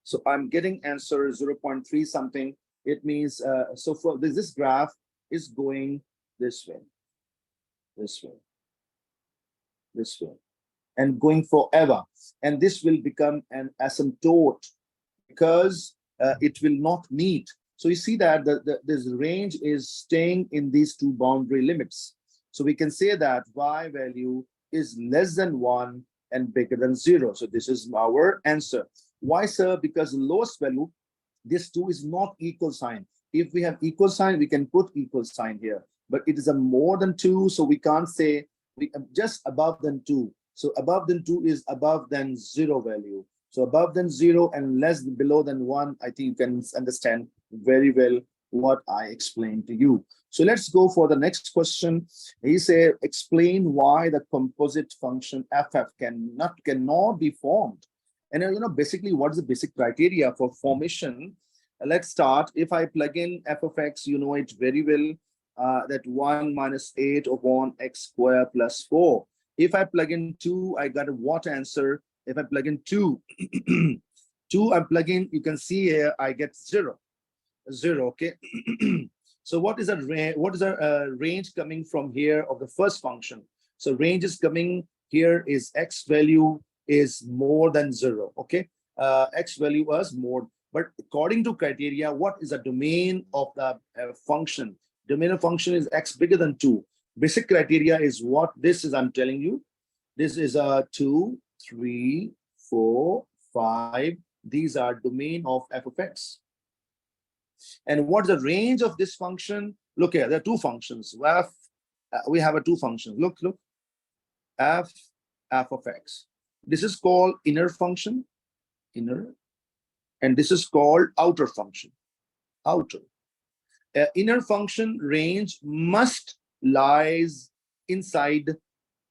so I'm getting answer 0.3 something. It means, so for this graph is going this way, this way, this way, and going forever. And this will become an asymptote because it will not meet. So you see that this range is staying in these two boundary limits. So we can say that y value is less than 1 and bigger than 0. So this is our answer. Why, sir? Because the lowest value, this 2 is not equal sign. If we have equal sign, we can put equal sign here. But it is a more than 2, so we can't say we just above than 2. So above than 2 is above than 0 value. So above than 0 and less below than 1, I think you can understand very well what I explained to you. So let's go for the next question. He said, explain why the composite function ff cannot be formed. And you know, basically, what is the basic criteria for formation? Let's start. If I plug in f of x, you know it very well, that 1 minus 8 upon x squared plus 4. If I plug in 2, I got a what answer? If I plug in 2, 2, I plug in, you can see here, I get 0. 0, okay? So what is a range coming from here of the first function? So range is coming here is x value is more than 0, okay? X value was more, but according to criteria, what is the domain of the function? Domain of function is x bigger than 2. Basic criteria is what this is, I'm telling you. This is a 2, 3, 4, 5. These are domain of f of x. And what's the range of this function? Look here, there are two functions. We have two functions. Look. f of x. This is called inner function, inner, and this is called outer function, outer. Inner function range must lies inside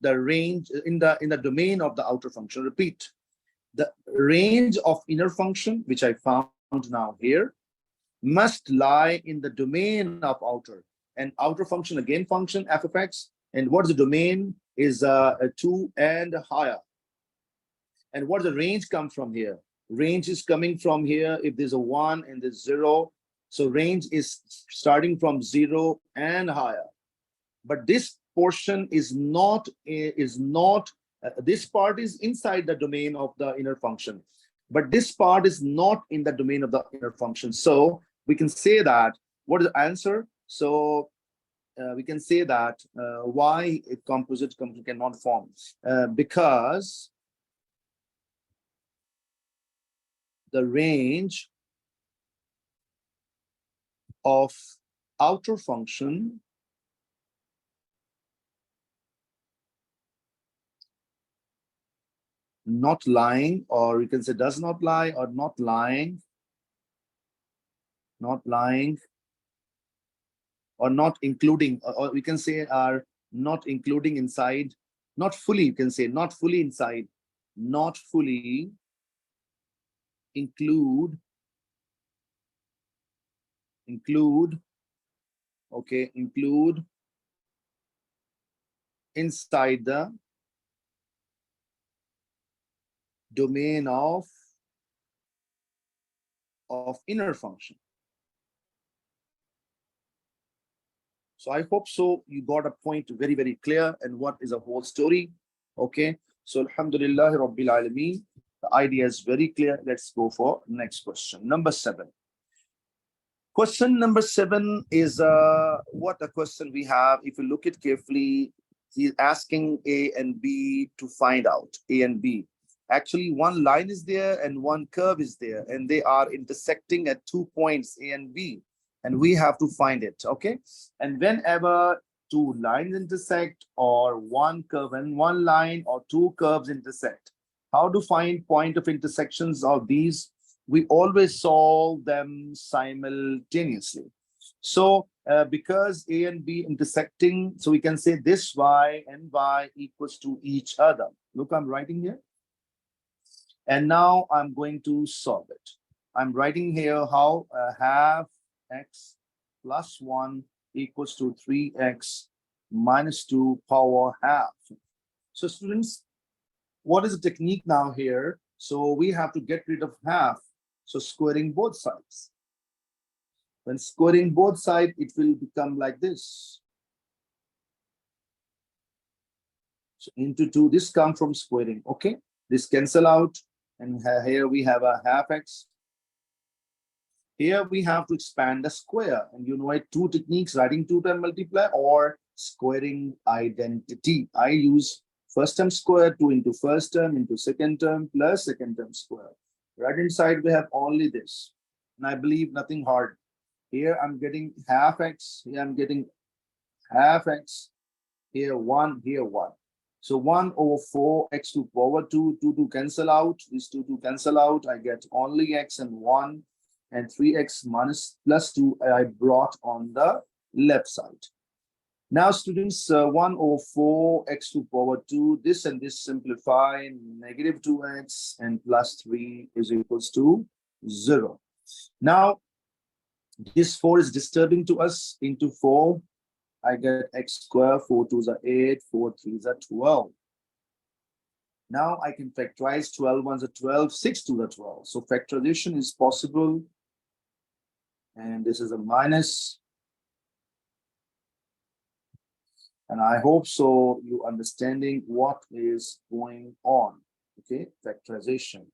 the range in the domain of the outer function. Repeat, the range of inner function, which I found now here, must lie in the domain of outer. And outer function, again, function f of x. And what is the domain is a 2 and higher. And what does the range come from here? Range is coming from here if there's a 1 and there's 0. So range is starting from 0 and higher. But this portion is not, this part is inside the domain of the inner function. But this part is not in the domain of the inner function. So we can say that, what is the answer? So we can say that why a composite cannot form. Because the range of outer function not lying, or you can say does not lie, or not lying, or not including, or we can say are not including inside, not fully, you can say not fully inside, not fully include, okay, include inside the domain of inner function. So I hope so you got a point very, very clear and what is a whole story. Okay, so alhamdulillah rabbil alameen, the idea is very clear. Let's go for next question, number 7. Question number 7 is what a question we have. If you look it carefully, he's asking A and B to find out, A and B. Actually, one line is there and one curve is there, and they are intersecting at 2 points, A and B, and we have to find it, okay? And whenever 2 lines intersect, or one curve and one line, or 2 curves intersect, how to find point of intersections of these? We always solve them simultaneously. So because A and B intersecting, so we can say this y and y equals to each other. Look, I'm writing here. And now I'm going to solve it. I'm writing here how half x plus 1 equals to 3x minus 2 power half. So students, what is the technique now here? So we have to get rid of half. So squaring both sides. When squaring both sides, it will become like this. So into 2, this comes from squaring, okay? This cancel out, and here we have a half x. Here we have to expand the square, and you know it, 2 techniques, writing 2 term multiply or squaring identity. I use first term square, 2 into first term into second term plus second term square. Right hand side we have only this, and I believe nothing hard. Here I'm getting half x, here I'm getting half x, here 1, here 1. So 1 over 4 x to power 2, 2 to cancel out, these 2 to cancel out, I get only x and 1, and 3x minus plus 2 I brought on the left side. Now students, 1 over 4 x to power 2, this and this simplify, negative 2x and plus 3 is equals to 0. Now this 4 is disturbing to us. Into 4 I get x squared, 4 2s are 8, 4 3s are 12. Now I can factorize 12 1s are 12, 6 2s are 12. So factorization is possible, and this is a minus. And I hope so you understanding what is going on. Okay, factorization.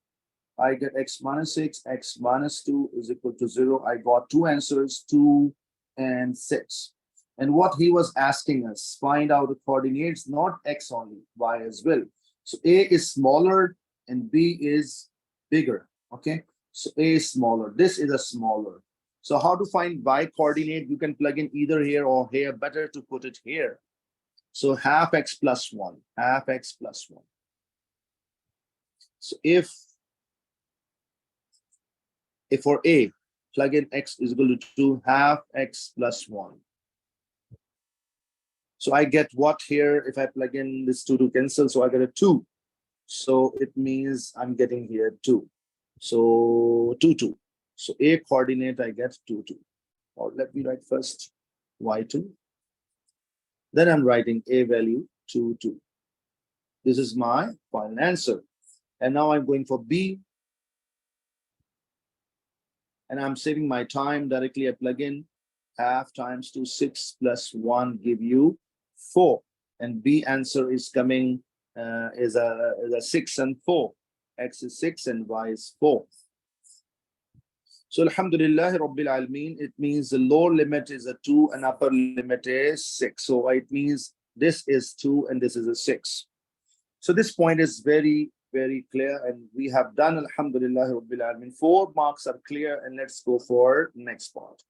I get x minus 6, x minus 2 is equal to 0. I got 2 answers, 2 and 6. And what he was asking us, find out the coordinates, not x only, y as well. So A is smaller and B is bigger. Okay, so A is smaller, this is a smaller. So how to find y coordinate? You can plug in either here or here, better to put it here. So half x plus 1, half x plus 1. So if for A, plug in x is equal to 2, half x plus 1. So I get what here? If I plug in this 2 to cancel, so I get a 2. So it means I'm getting here 2. So 2, 2. So A coordinate, I get 2, 2. Or let me write first y2. Then I'm writing A value 2, 2. This is my final answer. And now I'm going for B. And I'm saving my time. Directly I plug in half times 2, 6 plus 1 give you 4. And B answer is coming is a 6 and 4. X is 6 and Y is 4. So Alhamdulillah Rabbil Alameen, it means the lower limit is a 2 and upper limit is 6. So it means this is 2 and this is a 6. So this point is very, very clear, and we have done Alhamdulillah Rabbil Alameen. 4 marks are clear, and let's go for next part.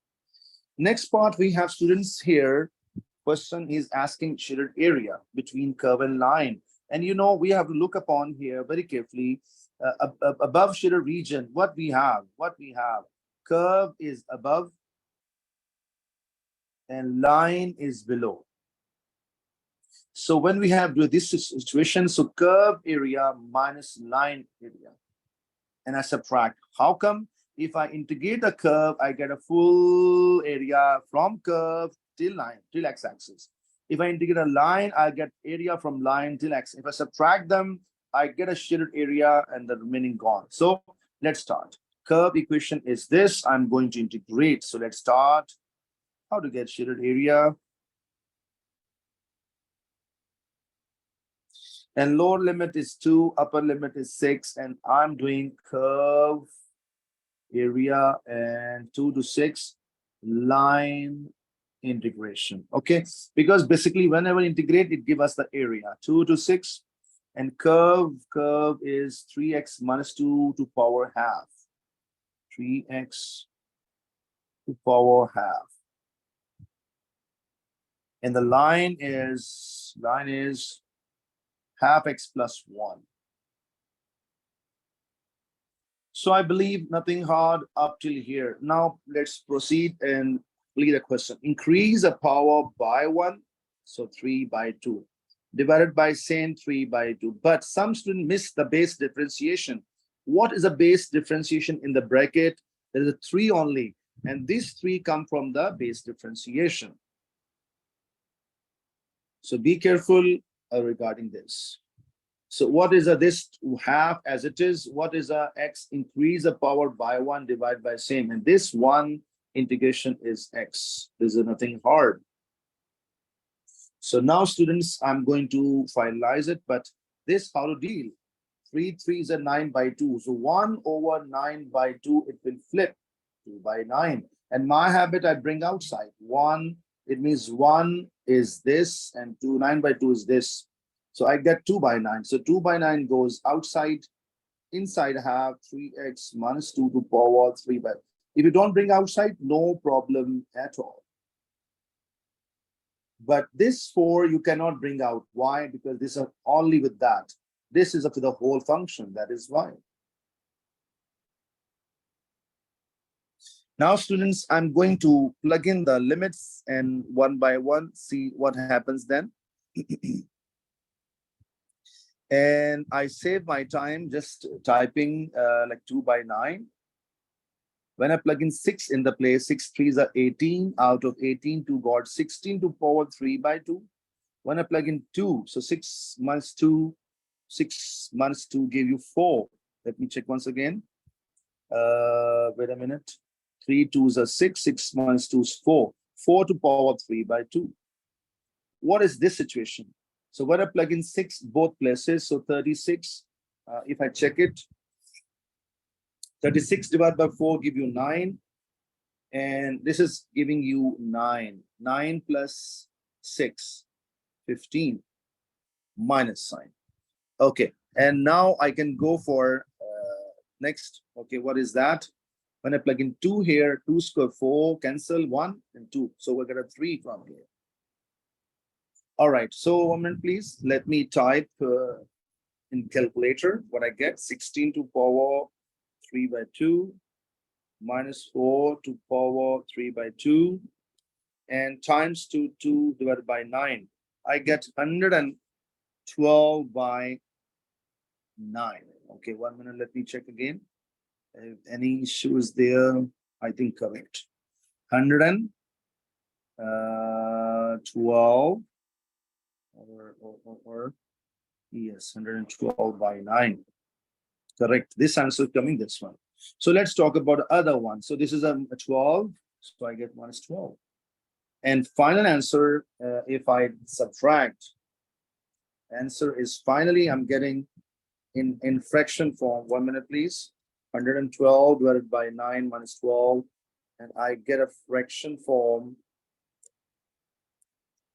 Next part, we have students here. Question is asking shaded area between curve and line. And you know, we have to look upon here very carefully. Above shaded region, what we have? Curve is above and line is below. So when we have this situation, so curve area minus line area, and I subtract. How come? If I integrate the curve, I get a full area from curve till line, till x-axis. If I integrate a line, I get area from line till x. If I subtract them, I get a shaded area and the remaining gone. So let's start. Curve equation is this. I'm going to integrate. So let's start. How to get shaded area? And lower limit is 2, upper limit is 6, and I'm doing curve area and 2 to 6 line integration. Okay, because basically whenever integrate, it give us the area 2 to 6, and curve is 3x minus 2 to power half. 3x to power half. And the line is half x plus 1. So I believe nothing hard up till here. Now let's proceed and complete the question. Increase the power by 1, so 3 by 2, divided by same 3 by 2. But some students miss the base differentiation. What is a base differentiation in the bracket? There is a 3 only, and these 3 come from the base differentiation. So be careful regarding this. So what is this half as it is? What is a x? Increase the power by 1 divided by same. And this 1 integration is x. This is nothing hard. So now students, I'm going to finalize it, but this how to deal. 3 is a 9 by 2. So 1 over 9 by 2, it will flip 2 by 9. And my habit, I bring outside 1. It means 1 is this and 9 by 2 is this. So I get 2 by 9. So 2 by 9 goes outside. Inside I have 3x minus 2 to power 3 by. If you don't bring outside, no problem at all. But this 4 you cannot bring out. Why? Because this is only with that. This is up to the whole function. That is why. Now, students, I'm going to plug in the limits and one by one, see what happens then. And I save my time just typing like 2 by 9. When I plug in 6 in the place, 6 3s are 18. Out of 18, 2 got 16 to power 3 by 2. When I plug in 2, so 6 minus 2 give you 4. Let me check once again. Wait a minute. 3 2s are 6. 6 minus 2 is 4. 4 to power 3 by 2. What is this situation? So when I plug in 6 both places, so 36, if I check it, 36 divided by 4 give you 9. And this is giving you 9. 9 plus 6, 15, minus sign. Okay, and now I can go for next. Okay, what is that? When I plug in 2 here, 2 square 4, cancel 1 and 2. So we're going to 3 from here. All right, so 1 minute, please. Let me type in calculator what I get. 16 to power 3 by 2 minus 4 to power 3 by 2 and times 2 divided by 9. I get 112 by 9. Okay, 1 minute. Let me check again. If any issue is there, I think correct. 112 or yes, 112 by 9. Correct. This answer coming this one. So let's talk about the other one. So this is a 12. So I get minus 12. And final answer, if I subtract, answer is finally I'm getting in fraction form. 1 minute, please. 112 divided by 9 minus 12. And I get a fraction form.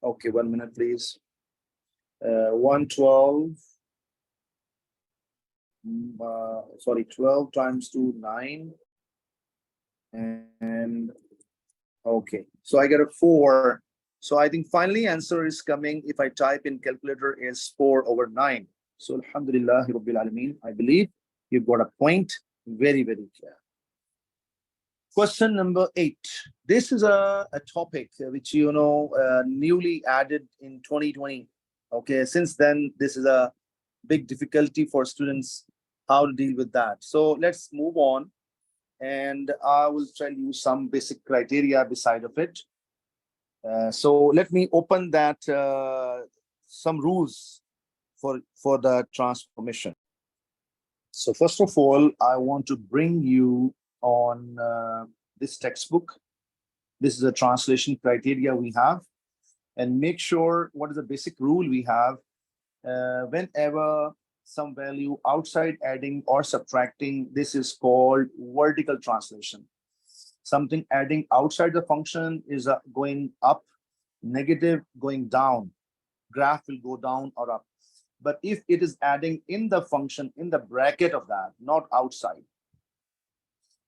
Okay, 1 minute, please. 112. Sorry, 12 times 2, 9. And okay, so I get a 4. So I think finally answer is coming if I type in calculator is 4/9. So Alhamdulillah Rabbil Alameen, I believe you've got a point. Very, very clear. Question number 8. This is a topic which newly added in 2020. Okay, since then this is a big difficulty for students how to deal with that. So let's move on, and I will tell you some basic criteria beside of it. So let me open that some rules for the transformation. So first of all, I want to bring you on this textbook. This is a translation criteria we have, and make sure what is the basic rule we have. Whenever some value outside adding or subtracting, this is called vertical translation. Something adding outside the function is going up, negative going down. Graph will go down or up. But if it is adding in the function, in the bracket of that, not outside,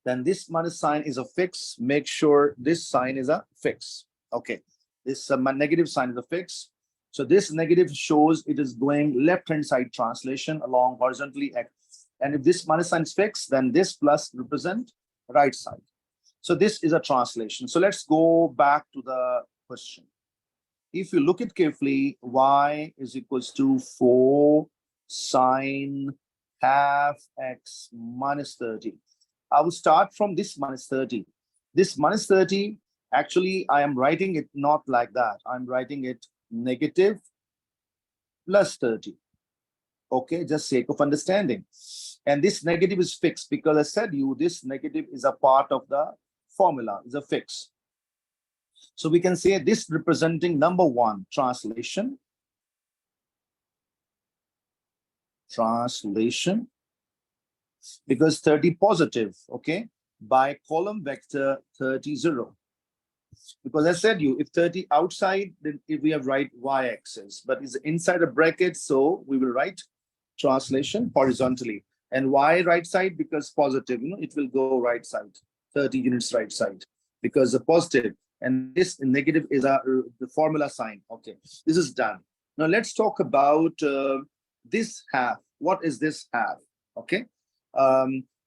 then this minus sign is a fix. Make sure this sign is a fix. Okay, this negative sign is a fix. So this negative shows it is going left-hand side translation along horizontally. And if this minus sign is fixed, then this plus represent right side. So this is a translation. So let's go back to the question. If you look at carefully, y is equals to 4 sine half x minus 30. I will start from this minus 30. This minus 30, actually, I am writing it not like that. I'm writing it negative plus 30. Okay, just sake of understanding. And this negative is fixed because I said you this negative is a part of the formula, is a fix. So we can say this representing number 1, translation. Translation. Because 30 positive, okay, by column vector 30, 0. Because I said you, if 30 outside, then if we have write y-axis, but it's inside a bracket, so we will write translation horizontally. And why right side? Because positive, it will go right side, 30 units right side, because the positive, and this negative is the formula sign. Okay, this is done. Now let's talk about this half. What is this half? Okay,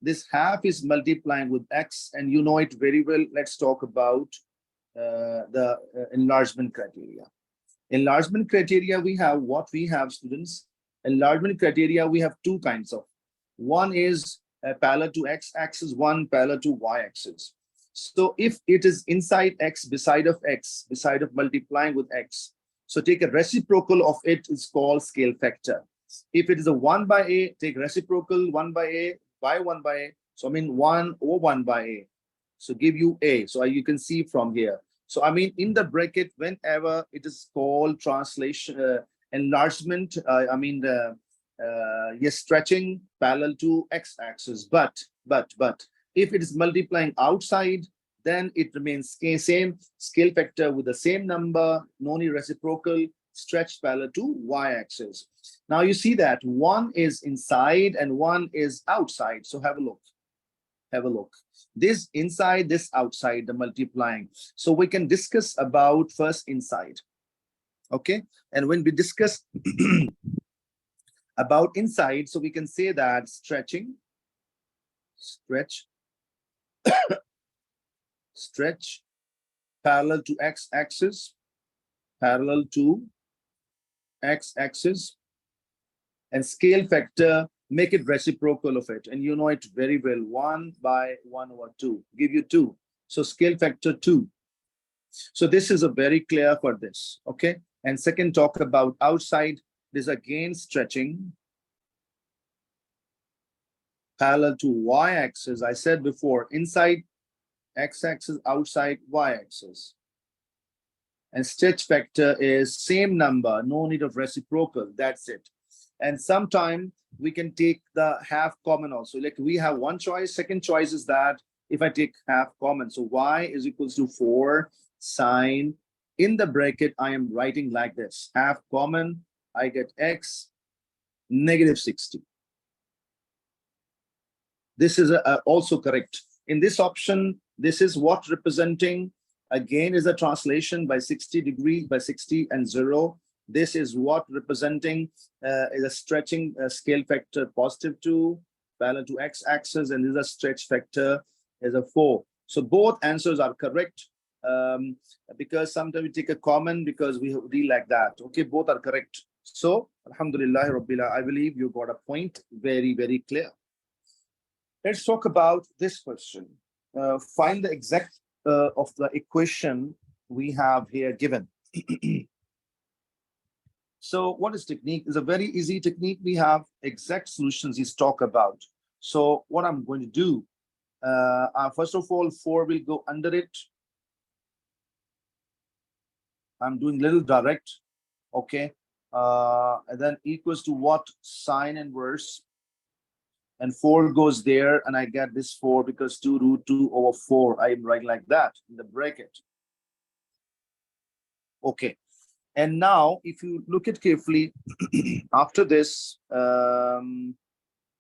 this half is multiplying with x, and you know it very well. Let's talk about the enlargement criteria. Enlargement criteria, we have what we have, students. Enlargement criteria, we have 2 kinds of. One is parallel to x-axis, one parallel to y-axis. So if it is inside x, beside of x, beside of multiplying with x, so take a reciprocal of it is called scale factor. If it is a 1 by a, take reciprocal 1 by a by 1 by a. So I mean 1 or 1 by a. So give you a. So you can see from here. So I mean in the bracket, whenever it is called translation, enlargement, yes, stretching parallel to x-axis. But if it is multiplying outside, then it remains same scale factor with the same number, no need reciprocal, stretched parallel to y-axis. Now you see that one is inside and one is outside. So have a look. Have a look. This inside, this outside, the multiplying. So we can discuss about first inside. Okay. And when we discuss about inside, so we can say that stretching, stretch, stretch parallel to x-axis, parallel to x-axis, and scale factor, make it reciprocal of it. And you know it very well, 1 by 1 over 2, give you 2. So scale factor 2. So this is a very clear for this, okay? And second, talk about outside, this again stretching parallel to y-axis. I said before, inside x-axis, outside y-axis. And stretch factor is same number, no need of reciprocal, that's it. And sometime we can take the half common also. Like we have one choice, second choice is that if I take half common, so y is equals to 4 sine, in the bracket I am writing like this, half common, I get x negative 60. This is also correct. In this option, this is what representing, again, is a translation by 60 degree, by 60 and 0. This is what representing is a stretching scale factor positive 2, parallel to x-axis, and this is a stretch factor is a 4. So both answers are correct, because sometimes we take a common because we read like that. Okay, both are correct. So, alhamdulillah, Rabbil, I believe you got a point very, very clear. Let's talk about this question. Find the exact of the equation we have here given. So what is technique? Is a very easy technique. We have exact solutions is talk about. So what I'm going to do, first of all, 4 will go under it. I'm doing little direct, okay. And then equals to what? Sine inverse. And 4 goes there, and I get this 4 because 2 root 2 over 4. I am writing like that in the bracket. Okay. And now, if you look at carefully, after this,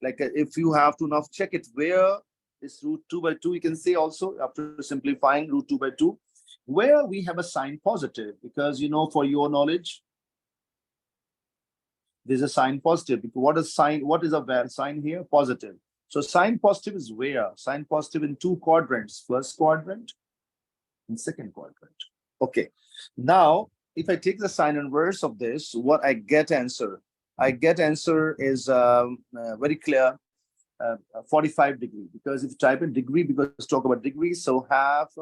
if you have to now check it, where is root 2 by 2? You can say also, after simplifying root 2 by 2, where we have a sign positive, because you know, for your knowledge, there's a sign positive. What is sign? What is a sign here? Positive. So sign positive is where? Sign positive in 2 quadrants, first quadrant and second quadrant. Okay. Now, if I take the sign inverse of this, what I get answer? I get answer is very clear, 45 degree. Because if you type in degree, because talk about degrees, so half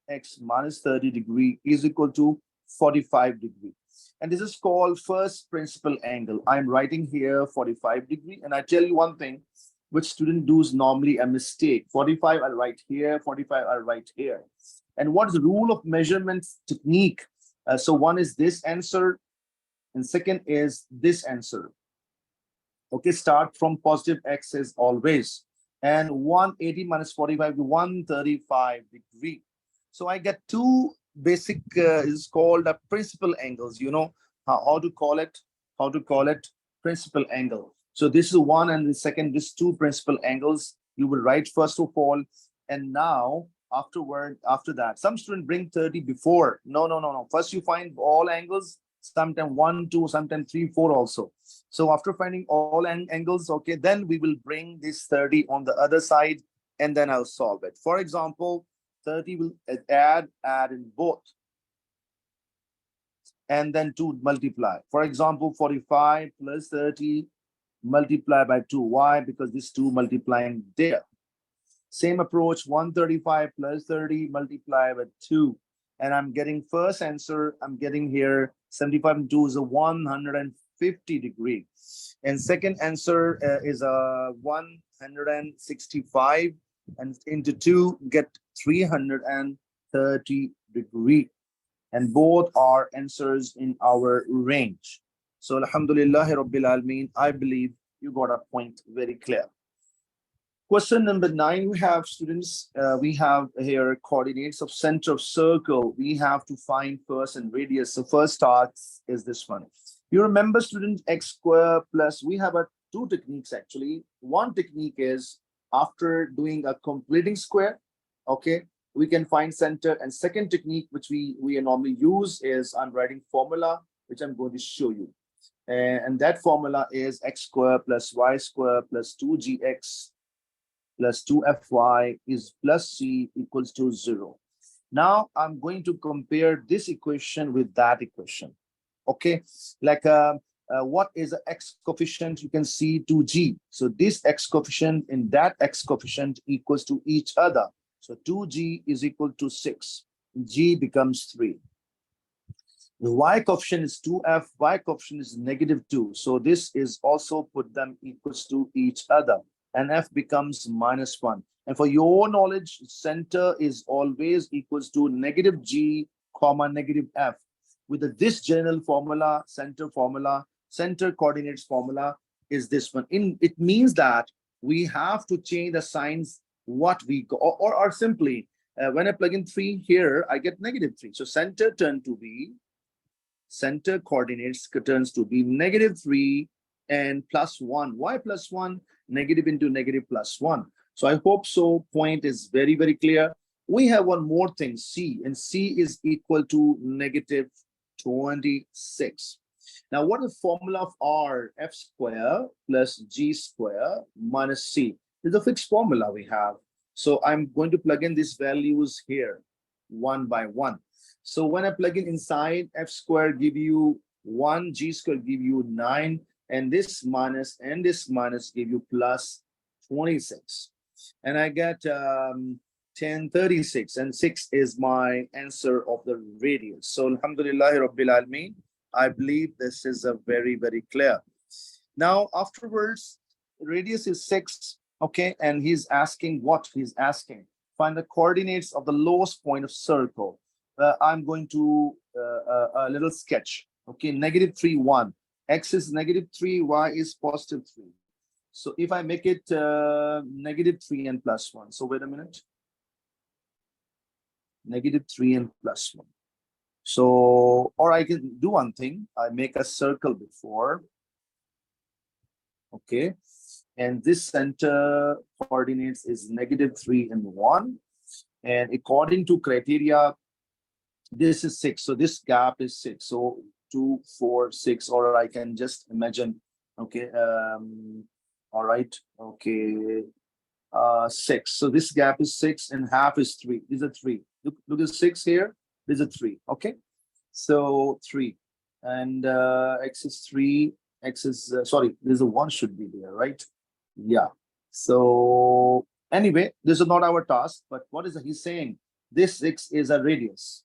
x minus 30 degree is equal to 45 degree. And this is called first principal angle. I'm writing here 45 degree. And I tell you one thing, which student does normally a mistake. 45, I'll write here, 45, I'll write here. And what is the rule of measurement technique? So one is this answer, and second is this answer. Okay, start from positive x is always. And 180 minus 45 to 135 degree. So I get 2 basic is called a principal angles. You know how to call it? How to call it? Principal angle. So this is 1, and the second, this 2 principal angles. You will write first of all, and now after that, some students bring 30 before. No. First you find all angles, sometimes 1, 2, sometimes 3, 4 also. So after finding all angles, okay, then we will bring this 30 on the other side, and then I'll solve it. For example, 30 will add in both, and then 2 multiply. For example, 45 plus 30 multiply by 2. Why? Because this 2 multiplying there. Same approach, 135 plus 30 multiply by 2. And I'm getting first answer, I'm getting here 75 and 2 is a 150 degree. And second answer is a 165, and into 2 get 330 degree. And both are answers in our range. So alhamdulillah Rabbil Alameen, I believe you got a point very clear. Question number 9, we have students, we have here coordinates of center of circle. We have to find first and radius. So first starts is this one. You remember, student, x square plus, we have 2 techniques actually. One technique is after doing a completing square, okay, we can find center. And second technique, which we normally use, is I'm writing formula which I'm going to show you. And that formula is x squared plus y squared plus 2gx plus 2fy is plus c equals to 0. Now I'm going to compare this equation with that equation. Okay, like what is the x coefficient? You can see 2g. So this x coefficient and that x coefficient equals to each other. So 2g is equal to 6. G becomes 3. The y coefficient is 2f, y coefficient is -2. So this is also put them equals to each other, and f becomes -1. And for your knowledge, center is always equals to -g, comma -f. With this general formula, center coordinates formula is this one. It means that we have to change the signs what we go, or simply when I plug in 3 here, I get -3. So center coordinates turns to be -3 and +1. Why +1? Negative into negative +1. So I hope so. Point is very, very clear. We have one more thing, C, and C is equal to -26. Now, what is the formula of R? F square plus G square minus C. This is a fixed formula we have. So I'm going to plug in these values here one by one. So when I plug in inside, F square give you 1, G square give you 9, and this minus give you plus 26. And I get 1036, and 6 is my answer of the radius. So alhamdulillah rabbil alameen, I believe this is a very, very clear. Now afterwards, radius is 6, okay, and he's asking what? He's asking find the coordinates of the lowest point of circle. I'm going to a little sketch. Okay, -3, 1. X is -3, Y is +3. So if I make it -3 and +1, so wait a minute. -3 and +1. So, or I can do one thing. I make a circle before. Okay, and this center coordinates is -3 and 1. And according to criteria, this is 6. So this gap is 6. So 2, 4, 6, or I can just imagine. Okay, all right, okay, 6. So this gap is 6 and half is 3. These are 3. Look at 6 here. These are 3. Okay, so 3, and x is 3. X is sorry, there's a 1 should be there, right? Yeah. So anyway, this is not our task, but what is he's saying? This 6 is a radius.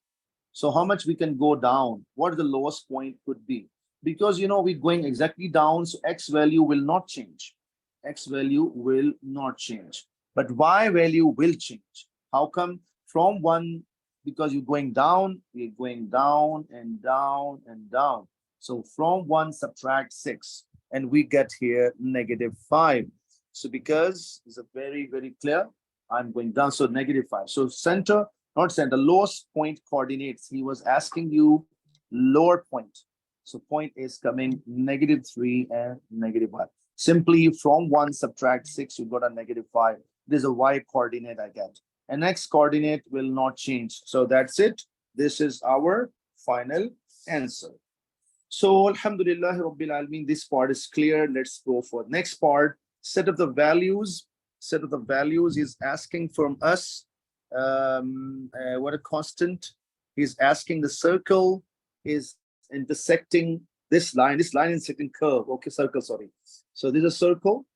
So how much we can go down? What the lowest point could be? Because we're going exactly down, so x value will not change. X value will not change, but y value will change. How come? From 1, because you're going down, we're going down and down and down. So from 1 subtract 6, and we get here -5. So because it's a very, very clear, I'm going down, so -5. So center, not center, lowest point coordinates. He was asking you lower point. So point is coming -3 and -1. Simply from 1 subtract 6, you got a -5. There's a y coordinate I get. And x coordinate will not change. So that's it. This is our final answer. So alhamdulillah rabbil alameen, this part is clear. Let's go for next part. Set of the values. Set of the values is asking from us what a constant. He's asking the circle is intersecting this line intersecting curve. Okay, circle, sorry. So there's a circle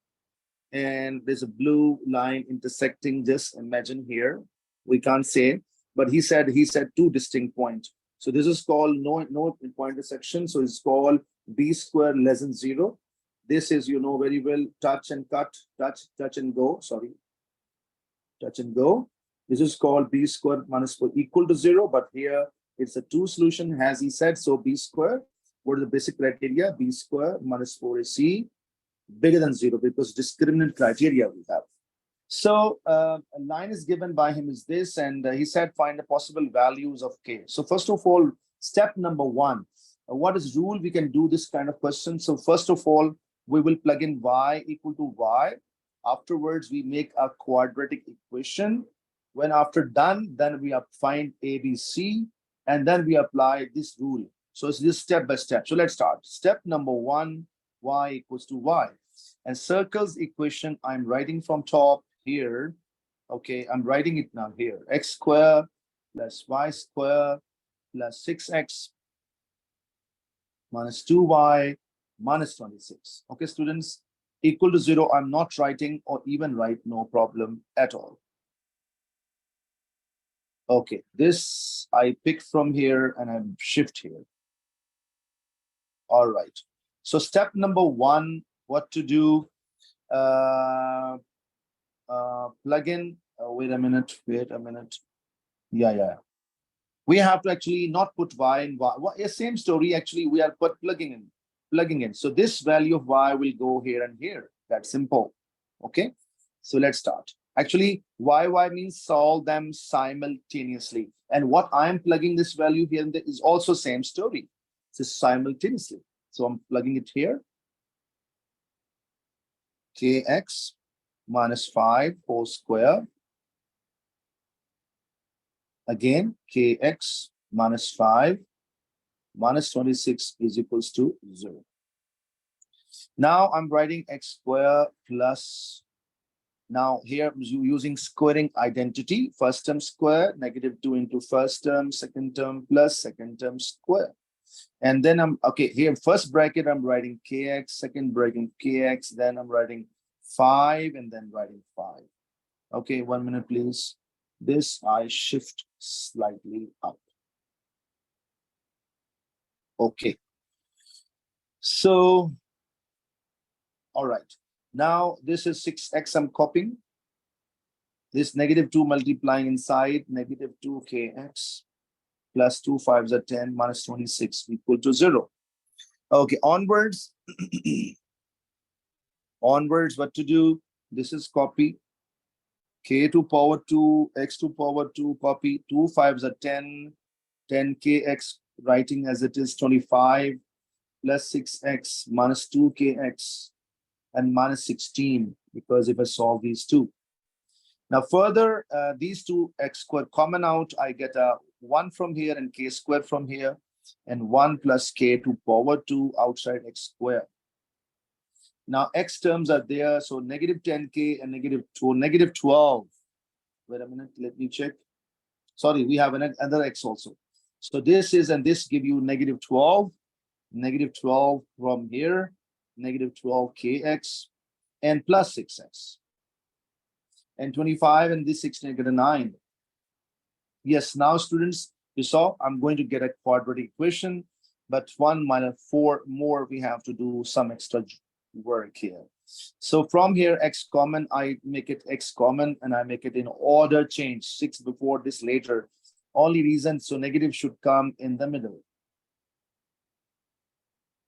and there's a blue line intersecting this. Imagine here. We can't say, but he said 2 distinct points. So this is called no point intersection. So it's called b square less than 0. This is, very well, touch and cut, touch and go. Sorry, touch and go. This is called b square minus 4 equal to 0. But here it's a 2 solution, as he said. So b square. What are the basic criteria? B square minus 4 is c bigger than 0 because discriminant criteria we have. So a line is given by him is this, and he said find the possible values of k. So first of all, step number 1, what is rule? We can do this kind of question. So first of all, we will plug in y equal to y. Afterwards, we make a quadratic equation. When after done, then we find a, b, c, and then we apply this rule. So it's this step by step. So let's start. Step number one, y equals to y. And circles equation, I'm writing from top here. Okay, I'm writing it now here. X square plus y square plus 6x minus 2y minus 26. Okay, students, equal to 0. I'm not writing or even write, no problem at all. Okay, this I pick from here and I shift here. All right. So step number one, what to do? Plug in. Wait a minute. Yeah. We have to actually not put y in y. Same story. Actually, we are plugging in. So this value of y will go here and here. That's simple. Okay. So let's start. Actually, y means solve them simultaneously. And what I'm plugging this value here is also same story. It's simultaneously. So I'm plugging it here. Kx minus 5 whole square. Again, kx minus 5 minus 26 is equals to 0. Now I'm writing x square plus, now here using squaring identity, first term square, -2 into first term, second term plus second term square. And then I'm, okay, here first bracket I'm writing kx, second bracket kx, then I'm writing 5 and then writing 5. Okay, 1 minute please. This I shift slightly up. Okay. So, all right. Now this is 6x I'm copying. This -2 multiplying inside, -2 kx plus 2 5s are 10 minus 26 equal to 0. Okay, onwards. Onwards, what to do? This is copy. K to power 2, x to power 2, copy. 2 5s are 10, 10 kx, writing as it is 25, plus 6x minus 2 kx and minus 16, because if I solve these two. Now further, these two x squared common out, I get a 1 from here and k squared from here, and 1 plus k to power 2 outside x squared. Now x terms are there, so -10k and -12. Wait a minute, let me check. Sorry, we have another x also. So this is, and this give you -12, -12 from here, -12 kx, and plus 6x. And 25 and this 16 get a 9. Yes, now students, you saw I'm going to get a quadratic equation, but 1 minus 4 more, we have to do some extra work here. So from here, x common, I make it x common and I make it in order change, 6 before this later. Only reason, so negative should come in the middle.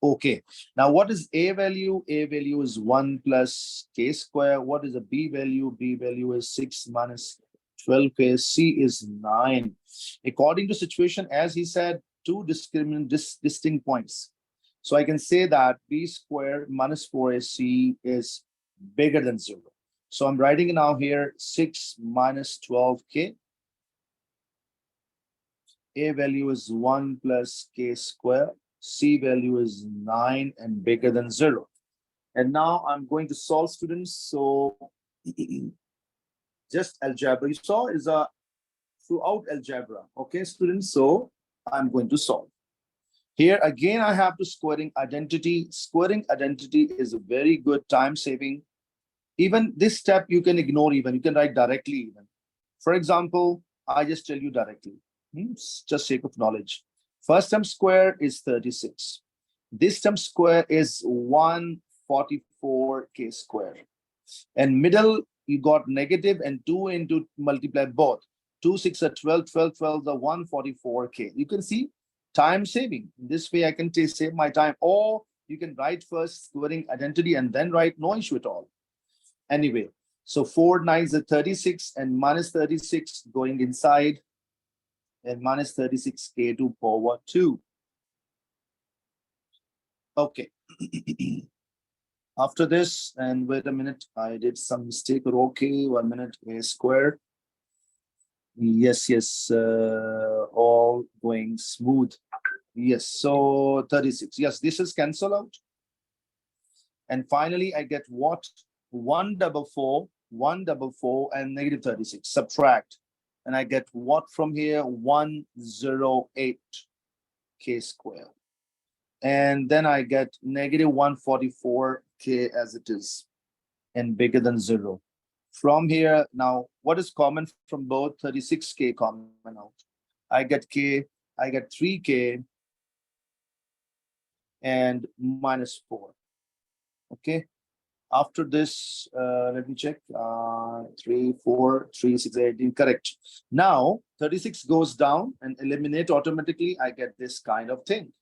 Okay, now what is a value? A value is 1 plus k square. What is a b value? B value is 6 minus 12k. C is 9. According to situation, as he said, two distinct points. So I can say that b squared minus 4ac is bigger than 0. So I'm writing now here 6 minus 12k. A value is 1 plus k square. C value is 9 and bigger than 0. And now I'm going to solve, students. So just algebra. You saw is a throughout algebra. Okay, students. So I'm going to solve. Here again, I have to squaring identity. Squaring identity is a very good time saving. Even this step you can ignore, even you can write directly even. For example, I just tell you directly, just sake of knowledge. First term square is 36. This term square is 144k square. And middle, you got negative and 2 into multiply both. 2 6 are 12, 12, 12, the 144k. You can see time saving. This way I can save my time. Or you can write first squaring identity and then write, no issue at all. Anyway, so 4 9s are 36 and minus 36 going inside, and minus 36k to power 2. Okay. After this, and wait a minute, I did some mistake. Okay, 1 minute, a square. Yes, all going smooth. Yes, so 36. Yes, this is cancel out. And finally, I get what? 144, 144, and negative 36. Subtract. And I get what from here? 108 k square. And then I get negative 144 k as it is, and bigger than 0. From here, now, what is common from both? 36k common out. I get k, I get 3k, and minus 4. Okay. After this, let me check. 3, 4, 3, 6, 18. Correct. Now 36 goes down and eliminate automatically. I get this kind of thing.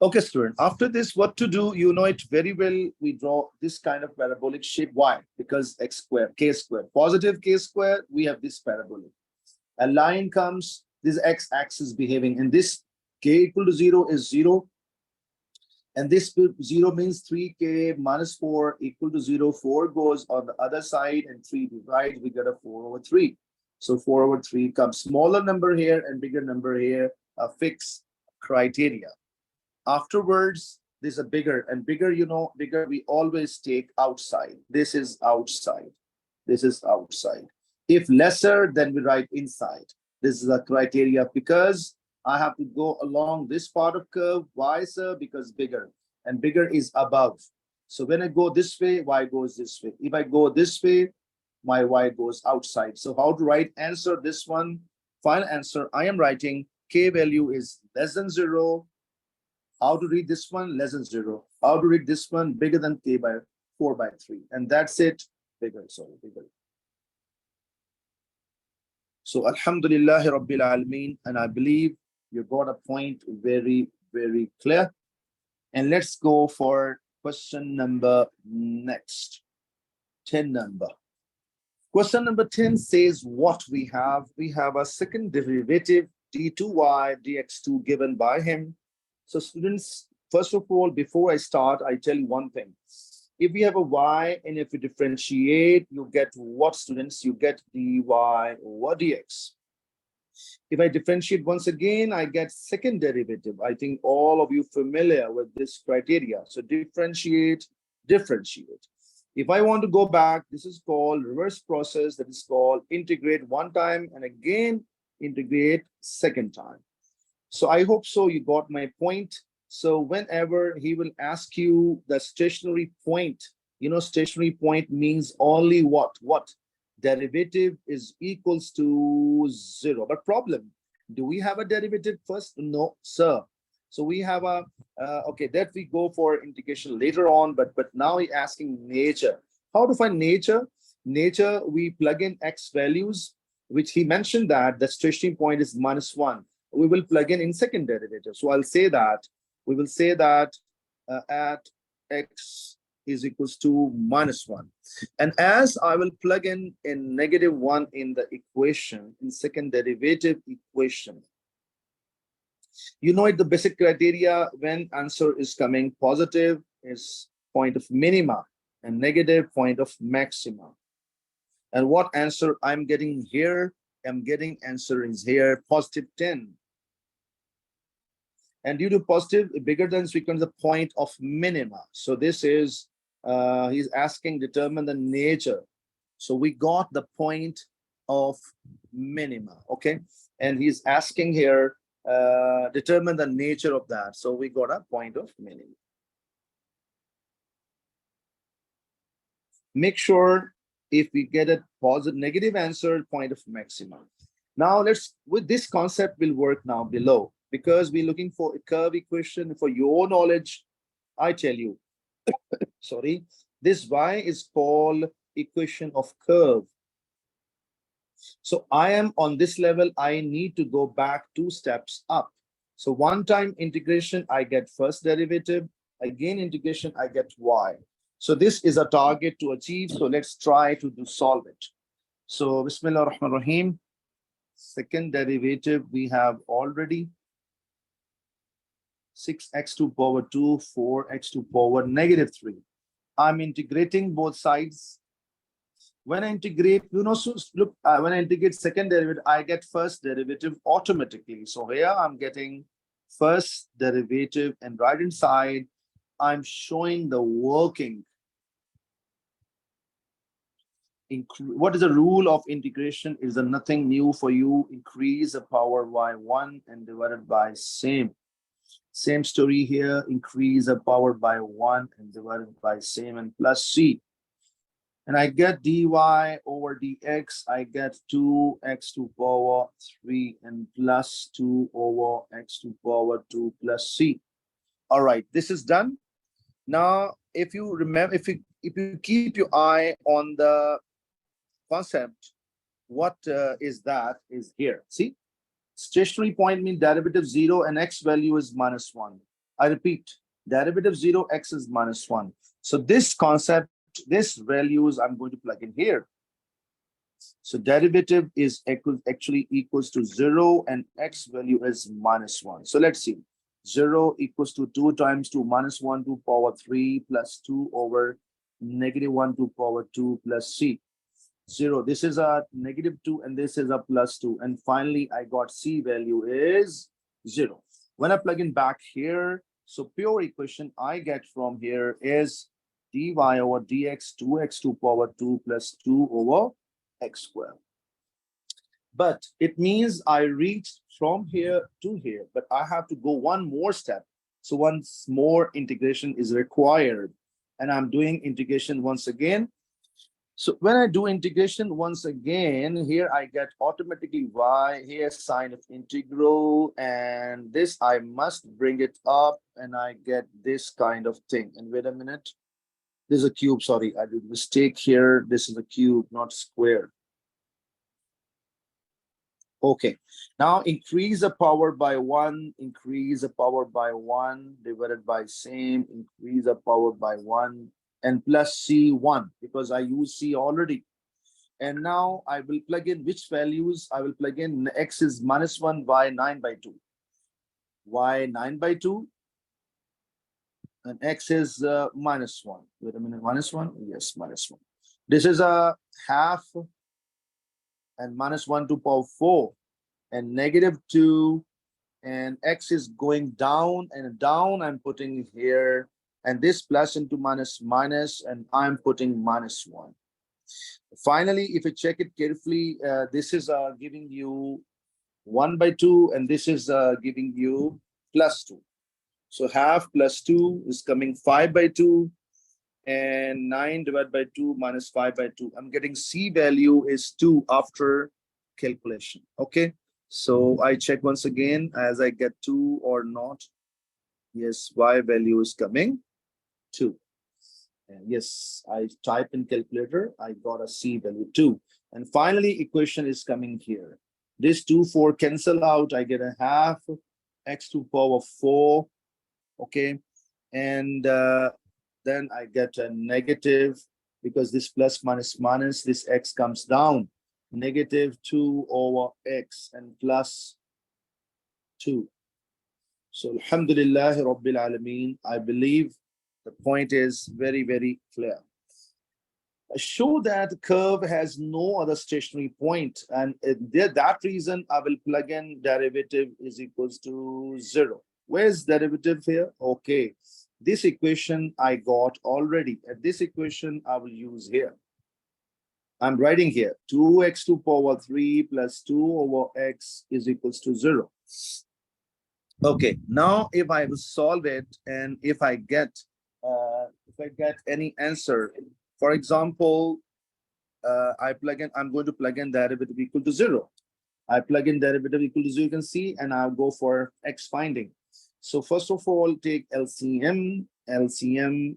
Okay, student. After this, what to do? You know it very well. We draw this kind of parabolic shape. Why? Because x square, k square, positive k square. We have this parabolic. A line comes. This x-axis behaving, and this k equal to 0 is 0. And this 0 means 3k minus 4 equal to 0. 4 goes on the other side and 3 divides. We get a 4 over 3. So 4 over 3 comes smaller number here and bigger number here, a fixed criteria. Afterwards, there's a bigger and bigger, you know, bigger we always take outside. This is outside. This is outside. If lesser, then we write inside. This is a criteria because I have to go along this part of curve. Why, sir? Because bigger, and bigger is above. So when I go this way, y goes this way. If I go this way, my y goes outside. So how to write answer this one? Final answer, I am writing k value is less than 0. How to read this one? Less than 0. How to read this one? Bigger than k by 4 by 3. And that's it. Bigger, sorry, bigger. So Alhamdulillah Rabbil Alameen, and I believe you got a point very, very clear. And let's go for question number next. 10 number. Question number 10 says what we have. We have a second derivative d2y dx2 given by him. So students, first of all, before I start, I tell you one thing. If we have a y and if we differentiate, you get what, students? You get dy over dx. If I differentiate once again, I get second derivative. I think all of you familiar with this criteria. So differentiate, differentiate. If I want to go back, this is called reverse process. That is called integrate one time and again integrate second time. So I hope so you got my point. So whenever he will ask you the stationary point, you know, stationary point means only what? What? Derivative is equals to 0. But problem, do we have a derivative first? No, sir. So we have a, okay, that we go for integration later on, but now he asking nature. How to find nature? Nature, we plug in x values, which he mentioned that the stationary point is -1. We will plug in second derivative. So I'll say that, we will say that at x is equals to -1. And as I will plug in -1 in the equation, in second derivative equation, you know it, the basic criteria when answer is coming positive is point of minima and negative point of maxima. And what answer I'm getting here? I'm getting answer is here positive 10. And due to positive, bigger than becomes the point of minima. So this is, he's asking determine the nature. So we got the point of minima, okay? And he's asking here, determine the nature of that. So we got a point of minima. Make sure if we get a positive, negative answer, point of maximum. Now let's, with this concept will work now below. Because we're looking for a curve equation for your knowledge, I tell you, sorry, this y is called equation of curve. So I am on this level, I need to go back 2 steps up. So one time integration, I get first derivative, again integration, I get y. So this is a target to achieve. So let's try to solve it. So Bismillah ar-Rahman ar-Rahim. Second derivative we have already. 6x to power 2, 4x to power -3. I'm integrating both sides. When I integrate, so look, when I integrate second derivative, I get first derivative automatically. So here I'm getting first derivative, and right inside, I'm showing the working. What is the rule of integration? Is there nothing new for you? Increase the power by 1 and divided by same. Same story here. Increase the power by 1 and divided by same and plus c. And I get dy over dx. I get 2x to power 3 and plus 2 over x to power 2 plus c. All right, this is done. Now, if you remember, if you keep your eye on the concept, what is that is here. See, stationary point means derivative 0 and x value is -1. I repeat, derivative 0, x is -1. So this concept, this values I'm going to plug in here. So derivative is actually equals to 0 and x value is -1. So let's see. 0 equals to 2 times 2 -1 to power 3 plus 2 over -1 to power 2 plus c. 0. This is a -2 and this is a +2. And finally, I got c value is 0. When I plug in back here, so pure equation I get from here is dy over dx 2x to power 2 plus 2 over x squared. But it means I reached from here to here, but I have to go one more step. So once more integration is required, and I'm doing integration once again. So when I do integration once again, here I get automatically y, here sign of integral, and this I must bring it up and I get this kind of thing. And wait a minute, this is a cube, sorry, I did a mistake here. This is a cube, not square. Okay, now increase the power by 1, increase the power by 1 divided by same, increase the power by 1 and plus c1 because I use c already. And now I will plug in which values? I will plug in x is -1, y 9/2. Y 9/2 and x is -1. Wait a minute, -1? Yes, -1. This is a half and -1 to power 4 and -2, and x is going down and down. I'm putting here, and this plus into minus, and I'm putting -1. Finally, if you check it carefully, this is giving you 1/2, and this is giving you +2. So half plus 2 is coming 5/2, and 9 divided by 2 minus 5/2. I'm getting c value is 2 after calculation. Okay, so I check once again as I get 2 or not. Yes, y value is coming 2. And yes, I type in calculator, I got a c value 2. And finally, equation is coming here. This 2, 4 cancel out. I get a half x to power 4. Okay, and then I get a negative because this plus minus, this x comes down. -2 over x and plus 2. So alhamdulillah rabbil alameen, I believe the point is very, very clear. Show that the curve has no other stationary point, and that reason I will plug in derivative is equals to 0. Where's derivative here? Okay, this equation I got already, and this equation I will use here. I'm writing here 2x to power 3 plus 2 over x is equals to 0. Okay, now if I will solve it, and if I get any answer, for example, I'm going to plug in derivative equal to 0. I plug in derivative equal to 0, you can see, and I'll go for x finding. So first of all, take LCM.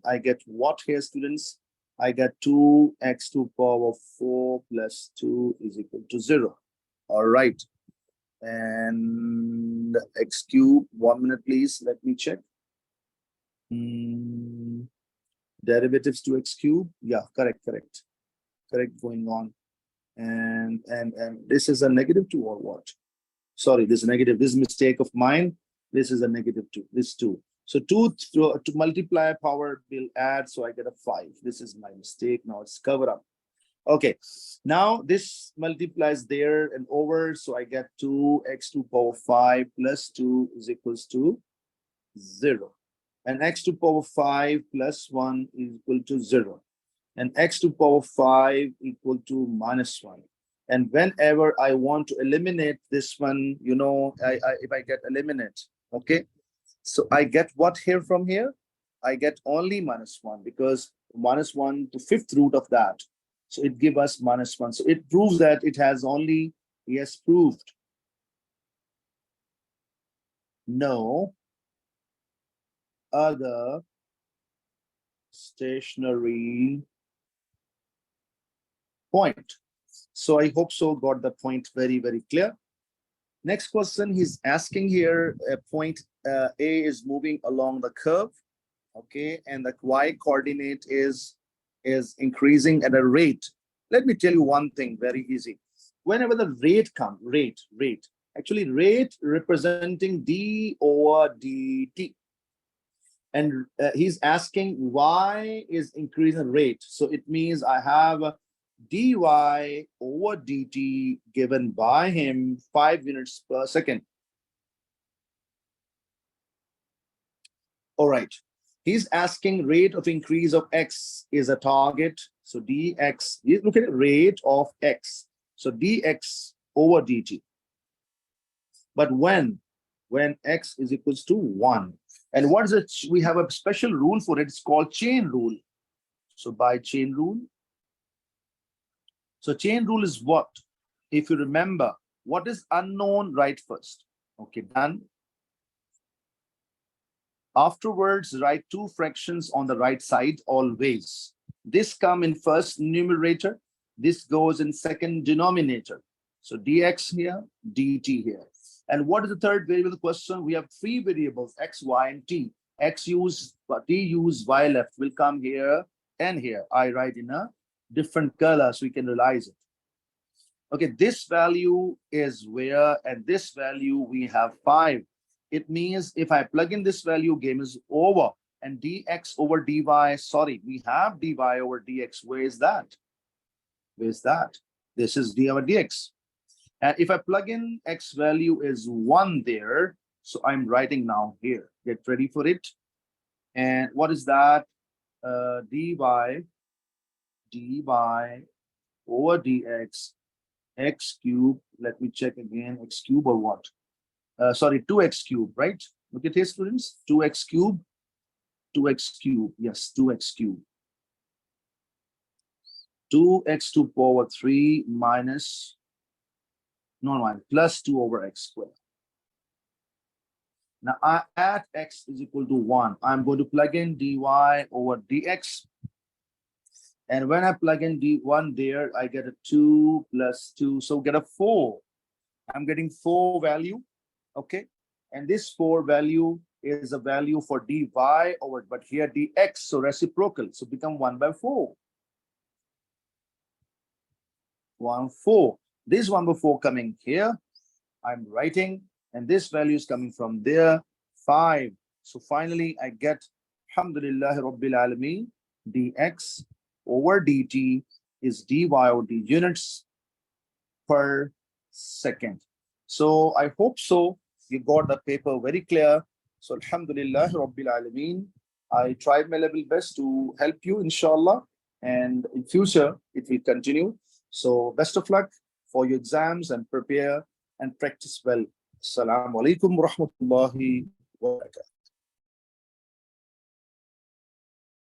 I get what here, students? I get 2x to power 4 plus 2 is equal to 0. All right. And x cube, 1 minute, please. Let me check. Derivatives to x cube. Yeah, correct going on. And this is a -2 or what? Sorry, this is negative. This is mistake of mine. This is a -2. This 2. So 2 to multiply power will add, so I get a 5. This is my mistake. Now it's covered up. Okay, now this multiplies there and over, so I get 2x to power 5 plus 2 is equals to 0. And x to power 5 plus 1 is equal to 0. And x to power 5 equal to minus 1. And whenever I want to eliminate this one, you know, if I get eliminate, okay, so I get what here from here? I get only minus 1, because minus 1 to fifth root of that. So it gives us minus 1. So it proves that it has only, yes, proved no other stationary point. So I hope so got the point very, very clear. Next question, he's asking here, a point A is moving along the curve, okay, and the y coordinate is increasing at a rate. Let me tell you one thing, very easy. Whenever the rate comes, actually rate representing d over dt. And he's asking y is increasing rate. So it means I have dy over dt given by him 5 units per second. All right. He's asking rate of increase of x is a target. So dx, you look at rate of x. So dx over dt. But when x is equals to 1. And what is it? We have a special rule for it. It's called chain rule. So by chain rule. So chain rule is what? If you remember, what is unknown, write first. Okay, done. Afterwards, write two fractions on the right side always. This come in first numerator. This goes in second denominator. So dx here, dt here. And what is the third variable question? We have three variables, x, y, and t. X use, t use, y left will come here and here. I write in a different color so we can realize it. Okay, this value is where, and this value we have 5. It means if I plug in this value, game is over. And dx over dy, sorry, we have dy over dx. Where is that? Where is that? This is d over dx. And if I plug in x value is 1 there, so I'm writing now here. Get ready for it. And what is that? Dy over dx, x cube. Let me check again, x cube or what? Sorry, 2x cube, right? Look at here, students. 2x cube, 2x cube. Yes, 2x cube. 2x to power 3 minus, no, plus 2 over x squared. Now, at x is equal to 1, I'm going to plug in dy over dx. And when I plug in d1 there, I get a 2 plus 2. So get a 4. I'm getting 4 value. Okay. And this 4 value is a value for dy over, but here dx, so reciprocal. So become 1 by 4. 1, 4. This 1 by 4 coming here. I'm writing, and this value is coming from there, 5. So finally, I get, alhamdulillah rabbil alameen, dx over dt is dy over d units per second. So I hope so. You got the paper very clear. So alhamdulillah rabbil alameen. I tried my level best to help you, inshallah. And in future, it will continue. So best of luck for your exams and prepare and practice well. Assalamu alaikum wa rahmatullahi wa barakatuh.